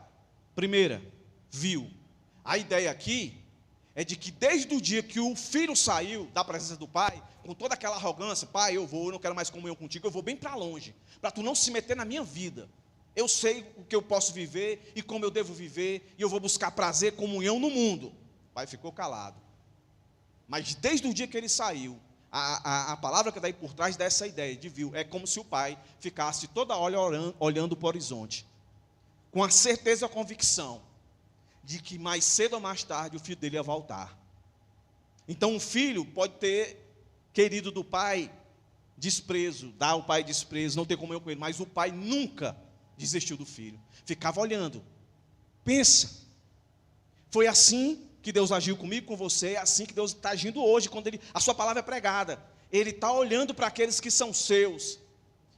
Primeira, viu. A ideia aqui é de que desde o dia que o filho saiu da presença do pai, com toda aquela arrogância: pai, eu não quero mais comunhão contigo, eu vou bem para longe, para tu não se meter na minha vida. Eu sei o que eu posso viver e como eu devo viver, e eu vou buscar prazer, comunhão no mundo. O pai ficou calado. Mas desde o dia que ele saiu, a palavra que está aí por trás dessa ideia de viu, é como se o pai ficasse toda hora olhando para o horizonte, com a certeza e a convicção de que mais cedo ou mais tarde o filho dele ia voltar. Então, um filho pode ter querido do pai desprezo, dar ao pai desprezo, não ter comunhão com ele, mas o pai nunca desistiu do filho, ficava olhando. Pensa, foi assim que Deus agiu comigo, com você, é assim que Deus está agindo hoje, quando a sua palavra é pregada. Ele está olhando para aqueles que são seus,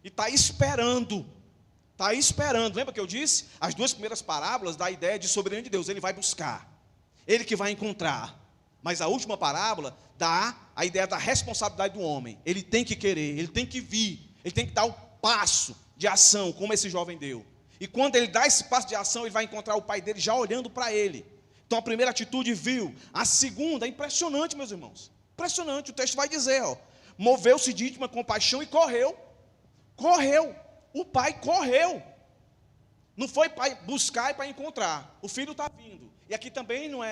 e está esperando. Lembra que eu disse? As 2 primeiras parábolas dá a ideia de soberania de Deus. Ele vai buscar, ele que vai encontrar. Mas a última parábola dá a ideia da responsabilidade do homem. Ele tem que querer, ele tem que vir, ele tem que dar o passo de ação, como esse jovem deu. E quando ele dá esse passo de ação, ele vai encontrar o pai dele já olhando para ele. Então a primeira atitude viu. A segunda é impressionante, meus irmãos. Impressionante, o texto vai dizer, ó, moveu-se de íntima compaixão e correu. O pai correu. Não foi para buscar e para encontrar. O filho está vindo. E aqui também não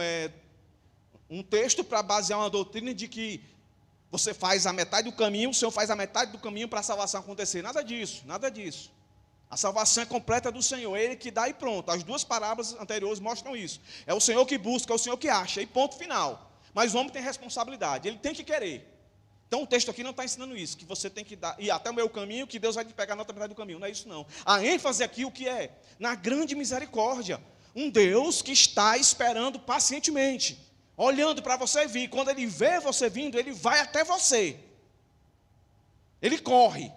é um texto para basear uma doutrina de que você faz a metade do caminho, o Senhor faz a metade do caminho para a salvação acontecer. Nada disso. A salvação é completa do Senhor, é Ele que dá e pronto. As 2 parábolas anteriores mostram isso. É o Senhor que busca, é o Senhor que acha, e ponto final. Mas o homem tem responsabilidade, ele tem que querer. Então o texto aqui não está ensinando isso, que você tem que ir até o meu caminho, que Deus vai te pegar na outra metade do caminho. Não é isso não. A ênfase aqui o que é? Na grande misericórdia. Um Deus que está esperando pacientemente, olhando para você vir. Quando Ele vê você vindo, Ele vai até você. Ele corre.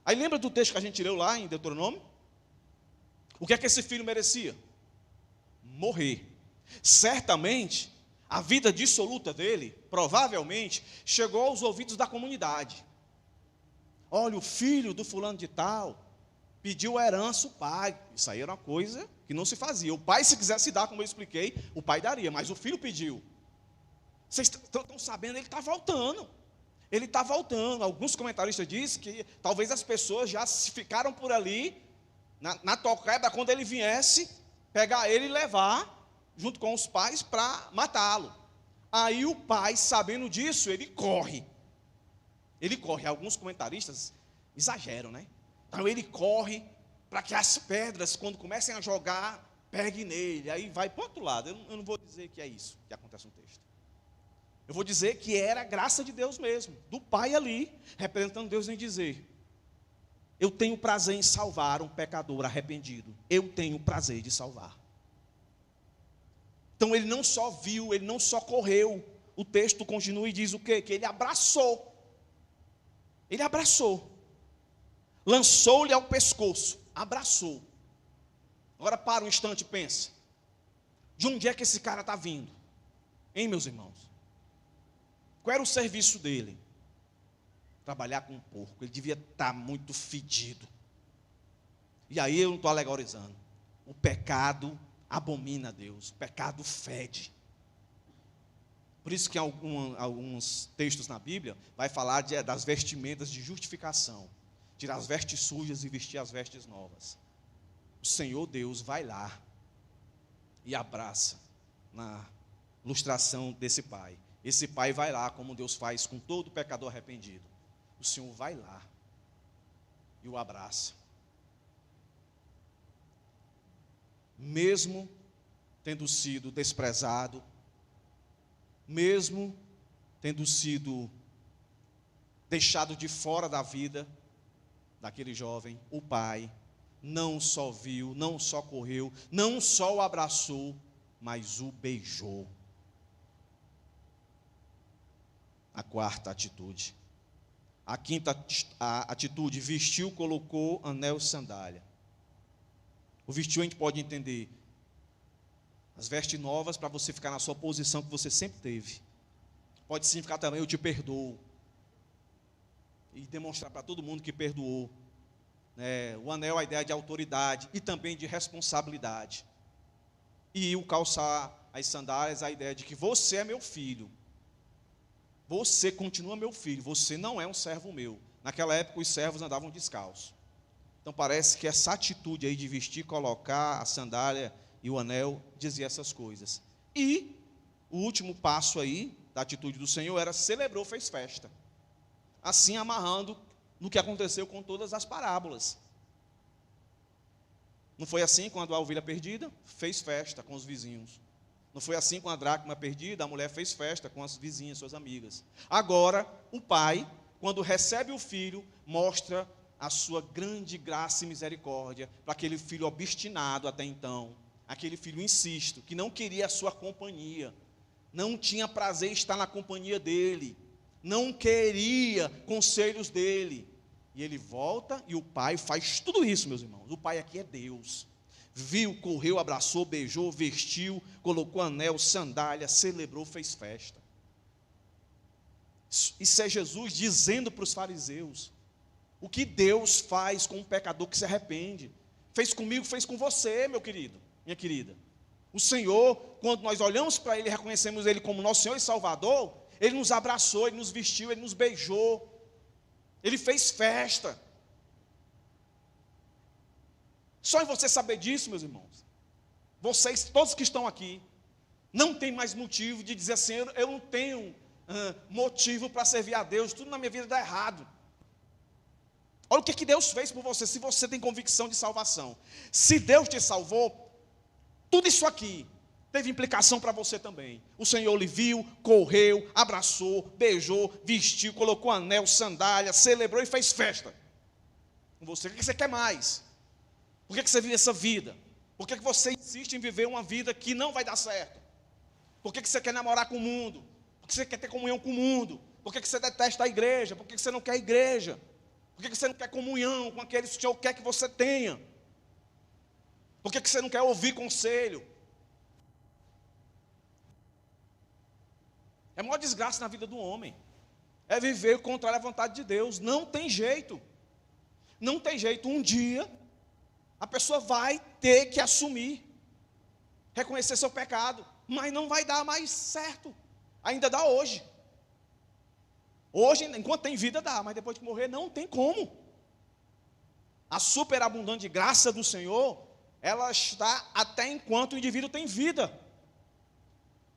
Aí lembra do texto que a gente leu lá em Deuteronômio? O que é que esse filho merecia? Morrer. Certamente, a vida dissoluta dele, provavelmente, chegou aos ouvidos da comunidade. Olha, o filho do fulano de tal pediu a herança ao pai. Isso aí era uma coisa que não se fazia. O pai, se quisesse dar, como eu expliquei, o pai daria, mas o filho pediu. Vocês estão sabendo, ele está voltando. Ele está voltando. Alguns comentaristas dizem que talvez as pessoas já ficaram por ali, na tocaia, quando ele viesse, pegar ele e levar, junto com os pais, para matá-lo. Aí o pai, sabendo disso, ele corre. Alguns comentaristas exageram, né? Então ele corre para que as pedras, quando comecem a jogar, peguem nele. Aí vai para o outro lado. Eu não vou dizer que é isso que acontece no texto. Eu vou dizer que era a graça de Deus mesmo, do pai ali, representando Deus em dizer: eu tenho prazer em salvar um pecador arrependido. Eu tenho prazer de salvar. Então ele não só viu, ele não só correu. O texto continua e diz o quê? Que ele abraçou. Ele abraçou. Lançou-lhe ao pescoço. Abraçou. Agora para um instante e pensa. De onde é que esse cara está vindo? Hein, meus irmãos? Qual era o serviço dele? Trabalhar com um porco. Ele devia estar muito fedido. E aí eu não estou alegorizando. O pecado abomina a Deus. O pecado fede. Por isso que alguns textos na Bíblia vai falar das vestimentas de justificação. Tirar as vestes sujas e vestir as vestes novas. O Senhor Deus vai lá e abraça na ilustração desse pai. Esse pai vai lá, como Deus faz com todo pecador arrependido. O Senhor vai lá e o abraça. Mesmo tendo sido desprezado, mesmo tendo sido deixado de fora da vida daquele jovem, o pai não só viu, não só correu, não só o abraçou, mas o beijou. A quarta atitude. A quinta atitude, vestiu, colocou anel e sandália. O vestiu a gente pode entender as vestes novas para você ficar na sua posição que você sempre teve. Pode significar também eu te perdoo. E demonstrar para todo mundo que perdoou. O anel, a ideia de autoridade e também de responsabilidade. E o calçar as sandálias, a ideia de que você é meu filho. Você continua meu filho, você não é um servo meu. Naquela época os servos andavam descalços. Então parece que essa atitude aí de vestir, colocar a sandália e o anel, dizia essas coisas. E o último passo aí, da atitude do Senhor, era celebrou, fez festa. Assim amarrando no que aconteceu com todas as parábolas. Não foi assim quando a ovelha perdida fez festa com os vizinhos. Não foi assim com a dracma perdida, a mulher fez festa com as vizinhas, suas amigas. Agora, o pai, quando recebe o filho, mostra a sua grande graça e misericórdia para aquele filho obstinado até então, aquele filho insisto, que não queria a sua companhia, não tinha prazer em estar na companhia dele, não queria conselhos dele. E ele volta e o pai faz tudo isso, meus irmãos. O pai aqui é Deus. Viu, correu, abraçou, beijou, vestiu, colocou anel, sandália, celebrou, fez festa. Isso é Jesus dizendo para os fariseus o que Deus faz com um pecador que se arrepende. Fez comigo, fez com você, meu querido, minha querida. O Senhor, quando nós olhamos para Ele e reconhecemos Ele como nosso Senhor e Salvador, Ele nos abraçou, Ele nos vestiu, Ele nos beijou, Ele fez festa. Só em você saber disso, meus irmãos, vocês, todos que estão aqui, não tem mais motivo de dizer assim, eu não tenho motivo para servir a Deus, tudo na minha vida dá errado. Olha o que Deus fez por você, se você tem convicção de salvação. Se Deus te salvou, tudo isso aqui teve implicação para você também. O Senhor lhe viu, correu, abraçou, beijou, vestiu, colocou anel, sandália, celebrou e fez festa com você. O que você quer mais? Por que você vive essa vida? Por que você insiste em viver uma vida que não vai dar certo? Por que você quer namorar com o mundo? Por que você quer ter comunhão com o mundo? Por que você detesta a igreja? Por que você não quer a igreja? Por que você não quer comunhão com aqueles que o Senhor quer que você tenha? Por que você não quer ouvir conselho? É a maior desgraça na vida do homem. É viver contra a vontade de Deus. Não tem jeito. Não tem jeito. Um dia a pessoa vai ter que assumir, reconhecer seu pecado, mas não vai dar mais certo. Ainda dá hoje. Hoje, enquanto tem vida, dá, mas depois de morrer, não tem como. A superabundante graça do Senhor, ela está até enquanto o indivíduo tem vida.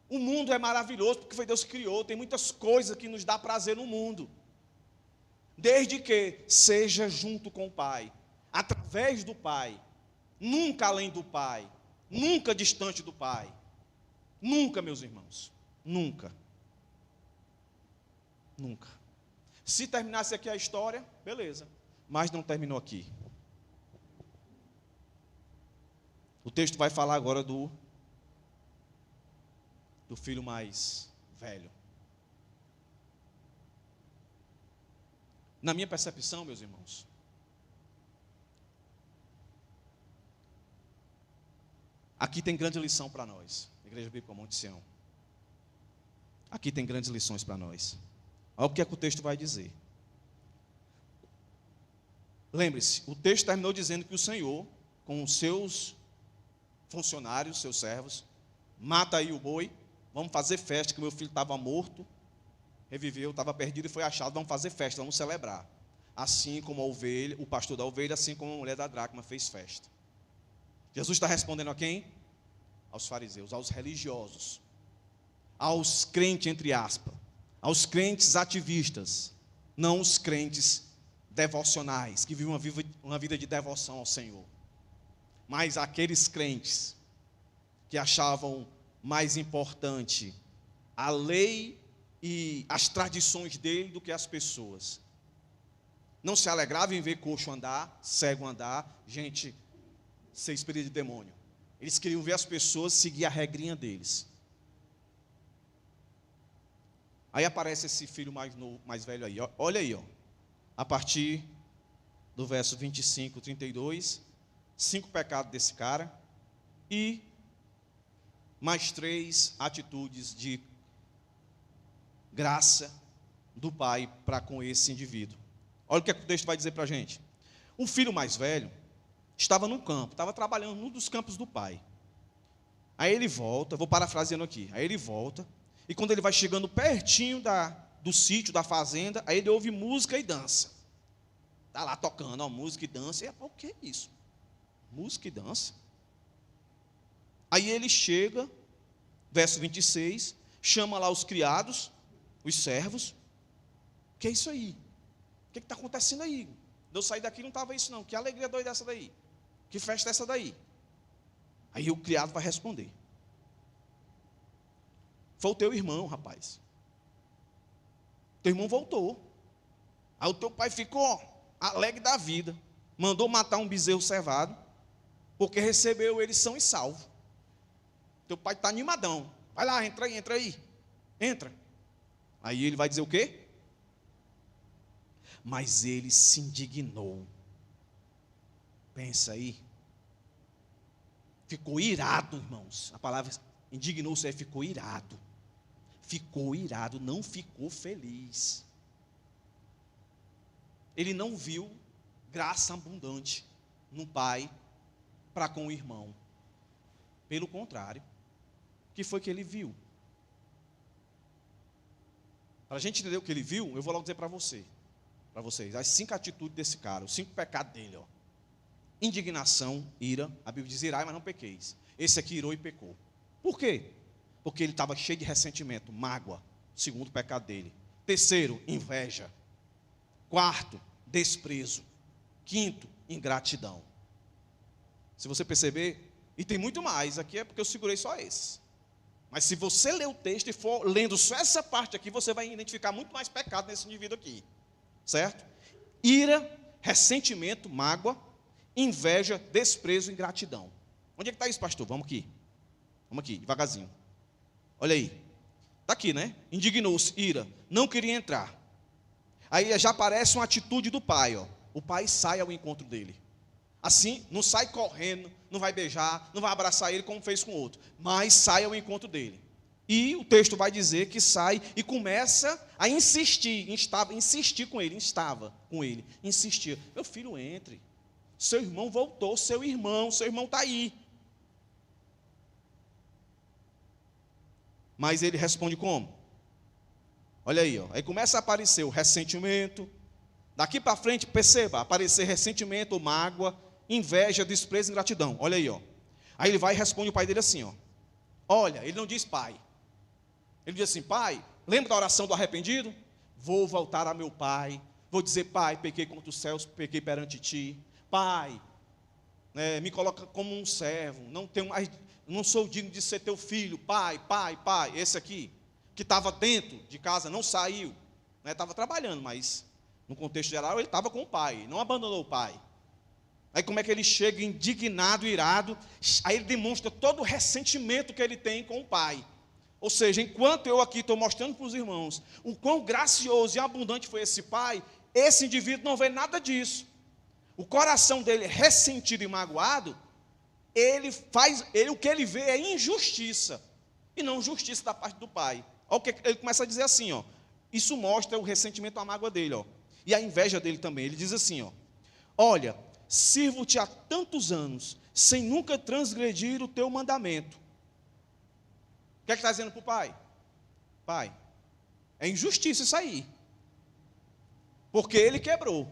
O mundo é maravilhoso, porque foi Deus que criou, tem muitas coisas que nos dá prazer no mundo. Desde que seja junto com o Pai, através do Pai, nunca além do Pai, nunca distante do Pai. Nunca, meus irmãos, nunca. Nunca. Se terminasse aqui a história, beleza, mas não terminou aqui. O texto vai falar agora do filho mais velho. Na minha percepção, meus irmãos, aqui tem grande lição para nós, Igreja Bíblica Monte Sião. Aqui tem grandes lições para nós. Olha o que é que o texto vai dizer. Lembre-se, o texto terminou dizendo que o Senhor, com os seus funcionários, seus servos, mata aí o boi, vamos fazer festa, que meu filho estava morto, reviveu, estava perdido e foi achado, vamos fazer festa, vamos celebrar. Assim como a ovelha, o pastor da ovelha, assim como a mulher da dracma fez festa. Jesus está respondendo a quem? Aos fariseus, aos religiosos, aos crentes, entre aspas, aos crentes ativistas, não os crentes devocionais, que vivem uma vida de devoção ao Senhor, mas aqueles crentes que achavam mais importante a lei e as tradições dele do que as pessoas. Não se alegravam em ver coxo andar, cego andar, gente ser espírito de demônio. Eles queriam ver as pessoas seguir a regrinha deles. Aí aparece esse filho mais velho aí. Olha aí, ó. A partir do verso 25, 32, 5 pecados desse cara e mais 3 atitudes de graça do pai para com esse indivíduo. Olha o que o texto vai dizer para a gente. O filho mais velho estava no campo, estava trabalhando num dos campos do pai. Aí ele volta, vou parafraseando aqui, aí ele volta, e quando ele vai chegando pertinho do sítio, da fazenda, aí ele ouve música e dança. Está lá tocando, ó, música e dança, e o que é isso? Música e dança? Aí ele chega, verso 26, chama lá os criados, os servos, o que é isso aí? O que está acontecendo aí? Eu saí daqui não estava isso não, que alegria doida essa daí? Que festa é essa daí? Aí o criado vai responder. Foi o teu irmão, rapaz. Teu irmão voltou. Aí o teu pai ficou alegre da vida. Mandou matar um bezerro cevado, porque recebeu eles são e salvo. Teu pai está animadão. Vai lá, entra aí. Entra. Aí ele vai dizer o quê? Mas ele se indignou. Pensa aí. Ficou irado, irmãos. A palavra indignou-se aí, ficou irado. Ficou irado, não ficou feliz. Ele não viu graça abundante no pai para com o irmão. Pelo contrário, o que foi que ele viu? Para a gente entender o que ele viu, eu vou logo dizer para vocês as 5 atitudes desse cara, os 5 pecados dele, ó. Indignação, ira, a Bíblia diz irai, mas não pequeis. Esse aqui irou e pecou. Por quê? Porque ele estava cheio de ressentimento, mágoa, segundo pecado dele. Terceiro, inveja. Quarto, desprezo. Quinto, ingratidão. Se você perceber, e tem muito mais, aqui é porque eu segurei só esses. Mas se você ler o texto e for lendo só essa parte aqui, você vai identificar muito mais pecado nesse indivíduo aqui. Certo? Ira, ressentimento, mágoa, inveja, desprezo e ingratidão. Onde é que está isso, pastor? Vamos aqui, devagarzinho. Olha aí. Está aqui, né? Indignou-se, ira, não queria entrar. Aí já aparece uma atitude do pai, ó. O pai sai ao encontro dele. Assim, não sai correndo, não vai beijar, não vai abraçar ele como fez com o outro, mas sai ao encontro dele. E o texto vai dizer que sai e começa a insistir com ele, insistia. Meu filho, entre. Seu irmão voltou, seu irmão está aí. Mas ele responde como? Olha aí, ó. Aí começa a aparecer o ressentimento. Daqui para frente, perceba, aparecer ressentimento, mágoa, inveja, desprezo e ingratidão. Olha aí, ó. Aí ele vai e responde o pai dele assim, ó. Olha, ele não diz pai. Ele diz assim, pai, lembra da oração do arrependido? Vou voltar a meu pai. Vou dizer, pai, pequei contra os céus, pequei perante ti. Pai, me coloca como um servo. Não sou digno de ser teu filho. Pai. Esse aqui, que estava dentro de casa, não saiu. Estava trabalhando, mas no contexto geral ele estava com o pai. Não abandonou o pai. Aí como é que ele chega indignado, irado? Aí ele demonstra todo o ressentimento que ele tem com o pai. Ou seja, enquanto eu aqui estou mostrando para os irmãos o quão gracioso e abundante foi esse pai, esse indivíduo não vê nada disso. O coração dele ressentido e magoado, o que ele vê é injustiça, e não justiça da parte do pai. Olha o que ele começa a dizer assim, ó. Isso mostra o ressentimento, a mágoa dele, ó. E a inveja dele também. Ele diz assim, ó. Olha, sirvo-te há tantos anos, sem nunca transgredir o teu mandamento. O que é que está dizendo para o pai? Pai, é injustiça isso aí. Porque ele quebrou.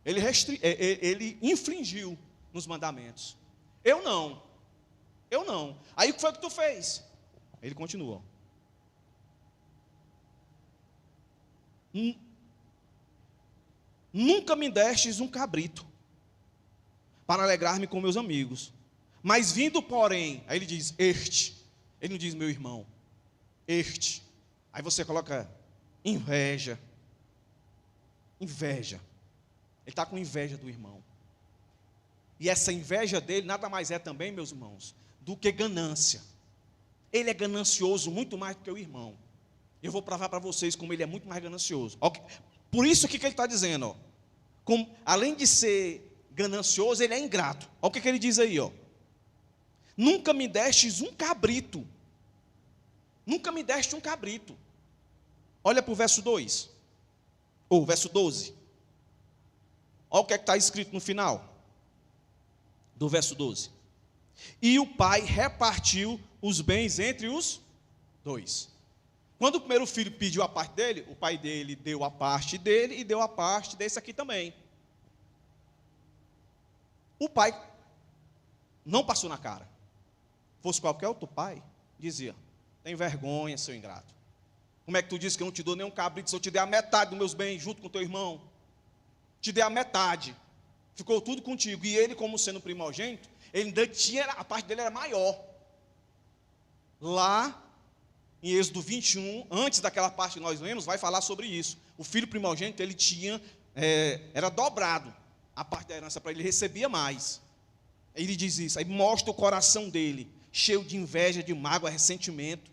Ele infringiu nos mandamentos. Eu não. Aí o que foi que tu fez? Ele continuou. Nunca me destes um cabrito para alegrar-me com meus amigos. Mas vindo, porém, aí ele diz, este. Ele não diz meu irmão. Este. Aí você coloca inveja. Inveja. Ele está com inveja do irmão. E essa inveja dele nada mais é também, meus irmãos, do que ganância. Ele é ganancioso muito mais do que o irmão. Eu vou provar para vocês como ele é muito mais ganancioso. Por isso que ele está dizendo, ó, além de ser ganancioso, ele é ingrato. Olha o que ele diz aí, ó. Nunca me destes um cabrito. Nunca me deste um cabrito. Olha para o verso 2. Ou verso 12. Olha o que está escrito no final do verso 12. E o pai repartiu os bens entre os dois. Quando o primeiro filho pediu a parte dele, o pai dele deu a parte dele e deu a parte desse aqui também. O pai não passou na cara. Fosse qualquer outro pai, dizia, tem vergonha, seu ingrato. Como é que tu disse que eu não te dou nenhum cabrito se eu te der a metade dos meus bens junto com teu irmão? Te dei a metade. Ficou tudo contigo. E ele, como sendo primogênito, ele ainda tinha, a parte dele era maior. Lá, em Êxodo 21, antes daquela parte que nós lemos, vai falar sobre isso. O filho primogênito, ele tinha, era dobrado a parte da herança para ele, recebia mais. Ele diz isso, aí mostra o coração dele, cheio de inveja, de mágoa, ressentimento.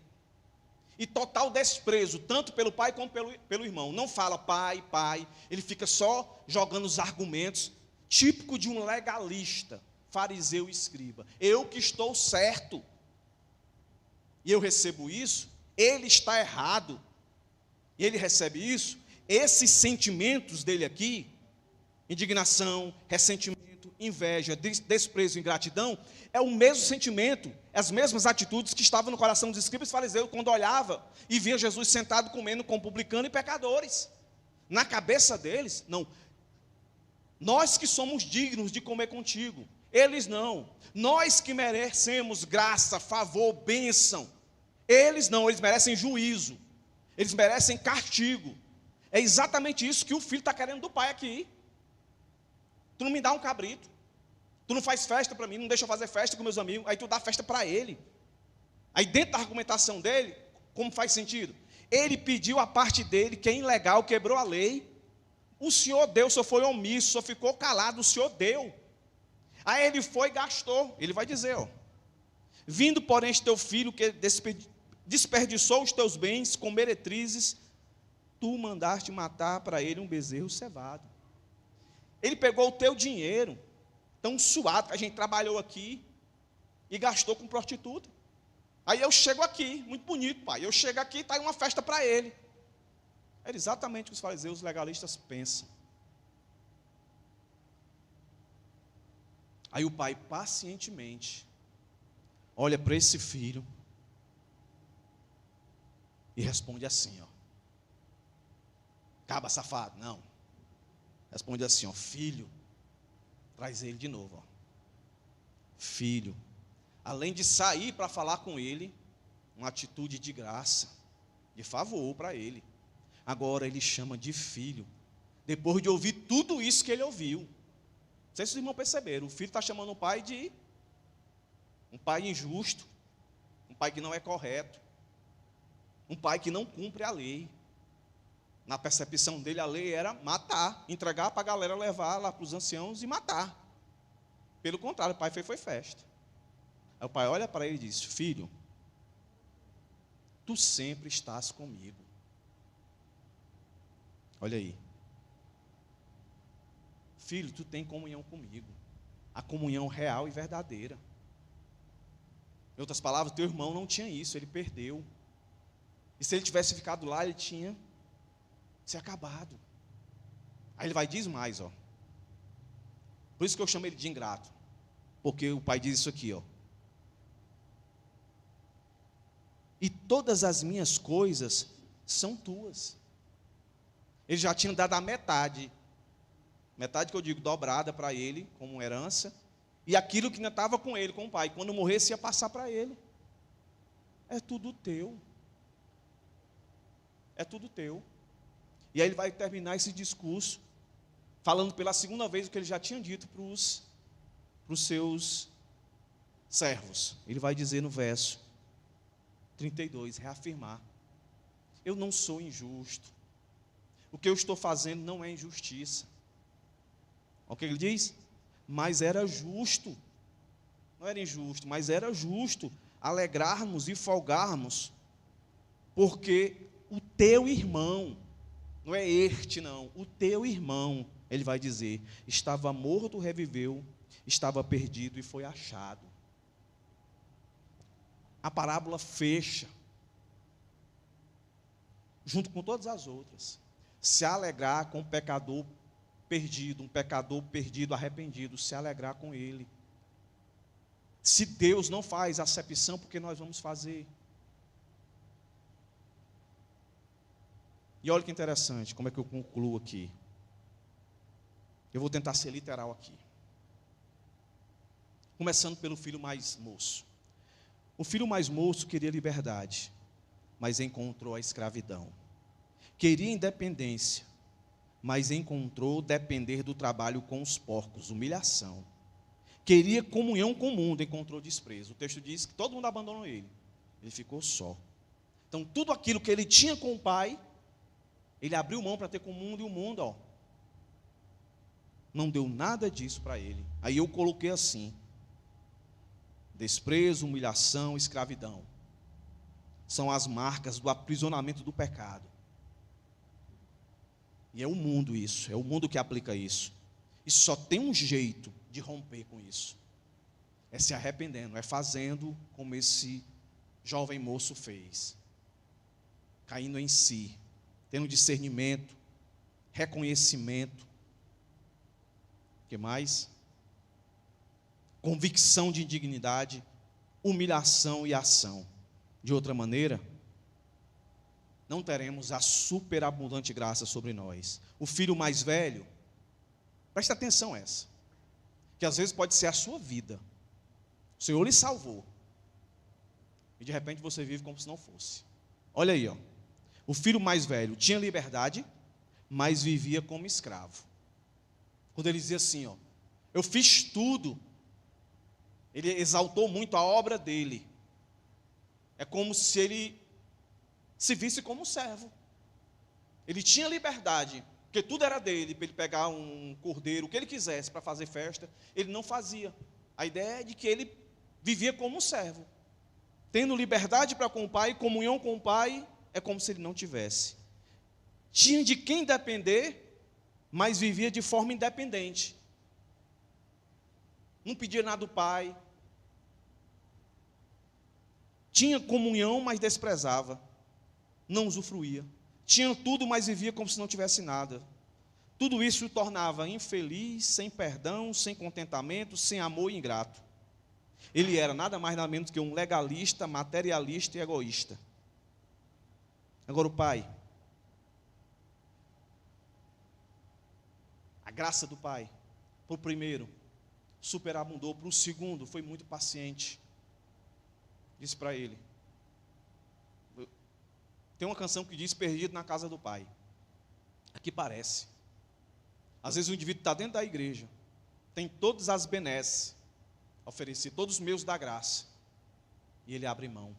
E total desprezo, tanto pelo pai como pelo irmão. Não fala pai, pai. Ele fica só jogando os argumentos, típico de um legalista, fariseu e escriba. Eu que estou certo, e eu recebo isso, ele está errado, e ele recebe isso. Esses sentimentos dele aqui, indignação, ressentimento, inveja, desprezo e ingratidão, é o mesmo sentimento, as mesmas atitudes que estavam no coração dos escribas e fariseus quando olhava e via Jesus sentado comendo com publicanos e pecadores. Na cabeça deles, não. Nós que somos dignos de comer contigo, eles não. Nós que merecemos graça, favor, bênção, eles não, eles merecem juízo, eles merecem castigo. É exatamente isso que o filho está querendo do pai aqui. Tu não me dá um cabrito, tu não faz festa para mim, não deixa eu fazer festa com meus amigos, aí tu dá festa para ele. Aí dentro da argumentação dele, como faz sentido? Ele pediu a parte dele, que é ilegal, quebrou a lei. O senhor deu, o senhor foi omisso, o senhor ficou calado, o senhor deu. Aí ele foi e gastou. Ele vai dizer, ó, vindo porém este teu filho, que desperdiçou os teus bens com meretrizes, tu mandaste matar para ele um bezerro cevado. Ele pegou o teu dinheiro, tão suado, que a gente trabalhou aqui, e gastou com prostituta. Aí eu chego aqui, muito bonito, pai, eu chego aqui e está aí uma festa para ele. É exatamente o que os fariseus, os legalistas pensam. Aí o pai pacientemente olha para esse filho e responde assim, ó. Caba safado, não. Responde assim, ó, filho, traz ele de novo, ó. Filho, além de sair para falar com ele, uma atitude de graça, de favor para ele. Agora ele chama de filho, depois de ouvir tudo isso que ele ouviu. Não sei se os irmãos perceberam, o filho está chamando o pai de um pai injusto, um pai que não é correto, um pai que não cumpre a lei. Na percepção dele, a lei era matar, entregar para a galera, levar lá para os anciãos e matar. Pelo contrário, o pai foi festa. Aí o pai olha para ele e diz, filho, tu sempre estás comigo. Olha aí. Filho, tu tem comunhão comigo. A comunhão real e verdadeira. Em outras palavras, teu irmão não tinha isso, ele perdeu. E se ele tivesse ficado lá, ele tinha se acabado. Aí ele vai diz mais, ó. Por isso que eu chamo ele de ingrato. Porque o pai diz isso aqui, ó. e todas as minhas coisas são tuas. Ele já tinha dado a metade que eu digo dobrada para ele, como herança, e aquilo que ainda estava com ele, com o pai, quando morresse ia passar para ele. É tudo teu. É tudo teu. E aí ele vai terminar esse discurso, falando pela segunda vez o que ele já tinha dito para os seus servos. Ele vai dizer no verso 32, reafirmar: eu não sou injusto. O que eu estou fazendo não é injustiça. Olha o que ele diz? Mas era justo. Não era injusto, mas era justo alegrarmos e folgarmos, porque o teu irmão, não é este não, o teu irmão, ele vai dizer, estava morto, reviveu, estava perdido e foi achado. A parábola fecha, junto com todas as outras, se alegrar com o pecador perdido, um pecador perdido, arrependido, se alegrar com ele. Se Deus não faz acepção, por que nós vamos fazer? E olha que interessante, como é que eu concluo aqui. Eu vou tentar ser literal aqui. Começando pelo filho mais moço. O filho mais moço queria liberdade, mas encontrou a escravidão. Queria independência, mas encontrou depender do trabalho com os porcos, humilhação. Queria comunhão com o mundo, encontrou desprezo. O texto diz que todo mundo abandonou ele. Ele ficou só. Então, tudo aquilo que ele tinha com o pai, ele abriu mão para ter com o mundo, e o mundo, não deu nada disso para ele. Aí eu coloquei assim: desprezo, humilhação, escravidão. São as marcas do aprisionamento do pecado. E é o mundo isso, é o mundo que aplica isso. E só tem um jeito de romper com isso. É se arrependendo, é fazendo como esse jovem moço fez. Caindo em si, tendo discernimento, reconhecimento. O que mais? Convicção de indignidade, humilhação e ação. De outra maneira, não teremos a superabundante graça sobre nós. O filho mais velho, presta atenção essa, que às vezes pode ser a sua vida. O Senhor lhe salvou, e de repente você vive como se não fosse. Olha aí, o filho mais velho tinha liberdade, mas vivia como escravo. Quando ele dizia assim, eu fiz tudo, ele exaltou muito a obra dele. É como se ele se visse como servo. Ele tinha liberdade, porque tudo era dele, para ele pegar um cordeiro, o que ele quisesse para fazer festa, ele não fazia. A ideia é de que ele vivia como um servo. Tendo liberdade para com o pai, comunhão com o pai, é como se ele não tivesse. Tinha de quem depender, mas vivia de forma independente. Não pedia nada do pai. Tinha comunhão, mas desprezava. Não usufruía. Tinha tudo, mas vivia como se não tivesse nada. Tudo isso o tornava infeliz, sem perdão, sem contentamento, sem amor e ingrato. Ele era nada mais nada menos que um legalista, materialista e egoísta. Agora o pai. A graça do pai, para o primeiro, superabundou. Para o segundo, foi muito paciente. Disse para ele. Tem uma canção que diz: perdido na casa do pai. Aqui parece. Às vezes o indivíduo está dentro da igreja, tem todas as benesses, oferecer todos os meios da graça, e ele abre mão.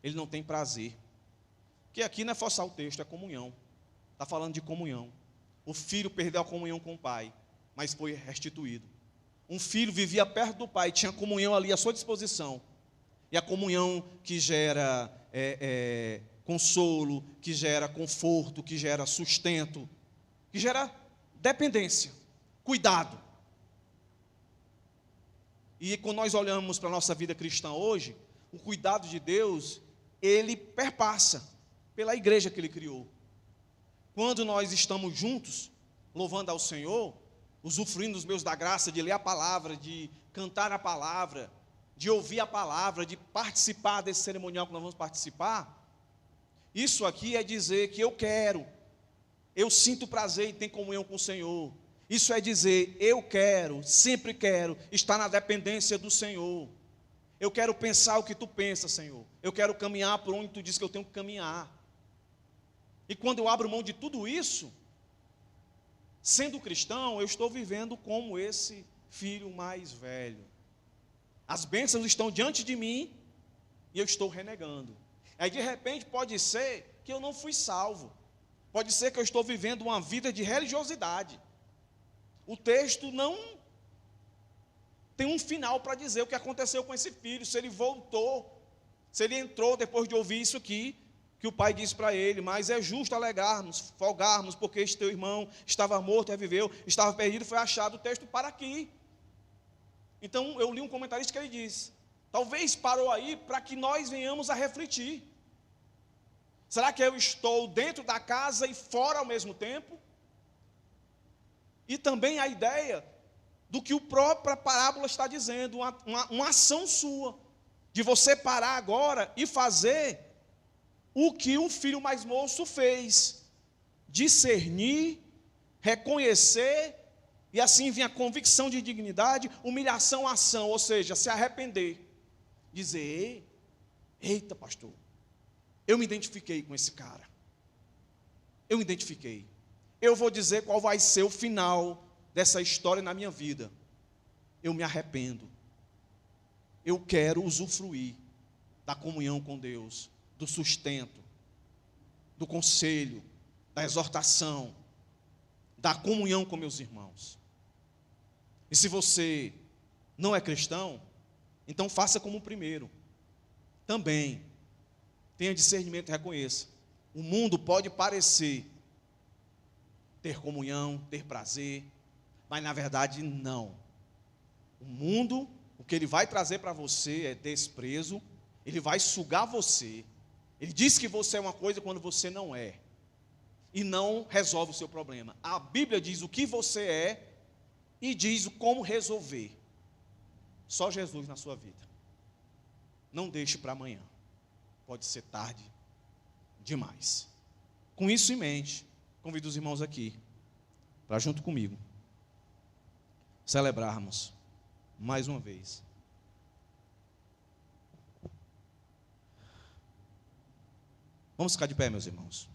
Ele não tem prazer. Porque aqui não é forçar o texto, é comunhão. Está falando de comunhão. O filho perdeu a comunhão com o pai, mas foi restituído. Um filho vivia perto do pai, tinha comunhão ali à sua disposição. E a comunhão que gera consolo, que gera conforto, que gera sustento, que gera dependência, cuidado. E quando nós olhamos para a nossa vida cristã hoje, o cuidado de Deus, ele perpassa pela igreja que ele criou. Quando nós estamos juntos, louvando ao Senhor, usufruindo dos meios da graça, de ler a palavra, de cantar a palavra, de ouvir a palavra, de participar desse cerimonial que nós vamos participar, isso aqui é dizer que eu quero, eu sinto prazer em ter comunhão com o Senhor. Isso é dizer, eu quero, sempre quero estar na dependência do Senhor. Eu quero pensar o que tu pensas, Senhor. Eu quero caminhar por onde tu diz que eu tenho que caminhar. E quando eu abro mão de tudo isso, sendo cristão, eu estou vivendo como esse filho mais velho. As bênçãos estão diante de mim e eu estou renegando. Aí de repente pode ser que eu não fui salvo. Pode ser que eu estou vivendo uma vida de religiosidade. O texto não tem um final para dizer o que aconteceu com esse filho, se ele voltou, se ele entrou depois de ouvir isso aqui, que o pai disse para ele, mas é justo alegarmos, folgarmos, porque este teu irmão estava morto e reviveu, estava perdido e foi achado. O texto para aqui. Então eu li um comentarista que ele disse, talvez parou aí para que nós venhamos a refletir. Será que eu estou dentro da casa e fora ao mesmo tempo? E também a ideia do que a própria parábola está dizendo, uma ação sua, de você parar agora e fazer o que o filho mais moço fez, discernir, reconhecer, e assim vem a convicção de dignidade, humilhação, ação, ou seja, se arrepender, dizer, eita pastor, eu me identifiquei com esse cara, eu me identifiquei, eu vou dizer qual vai ser o final dessa história na minha vida, eu me arrependo, eu quero usufruir da comunhão com Deus, do sustento, do conselho, da exortação, da comunhão com meus irmãos. E se você não é cristão, então faça como o primeiro, também tenha discernimento e reconheça, o mundo pode parecer ter comunhão, ter prazer, mas na verdade não. O mundo, o que ele vai trazer para você é desprezo, ele vai sugar você, ele diz que você é uma coisa quando você não é, e não resolve o seu problema. A Bíblia diz o que você é, e diz como resolver. Só Jesus na sua vida. Não deixe para amanhã, pode ser tarde demais. Com isso em mente, convido os irmãos aqui, para junto comigo, celebrarmos mais uma vez. Vamos ficar de pé, meus irmãos.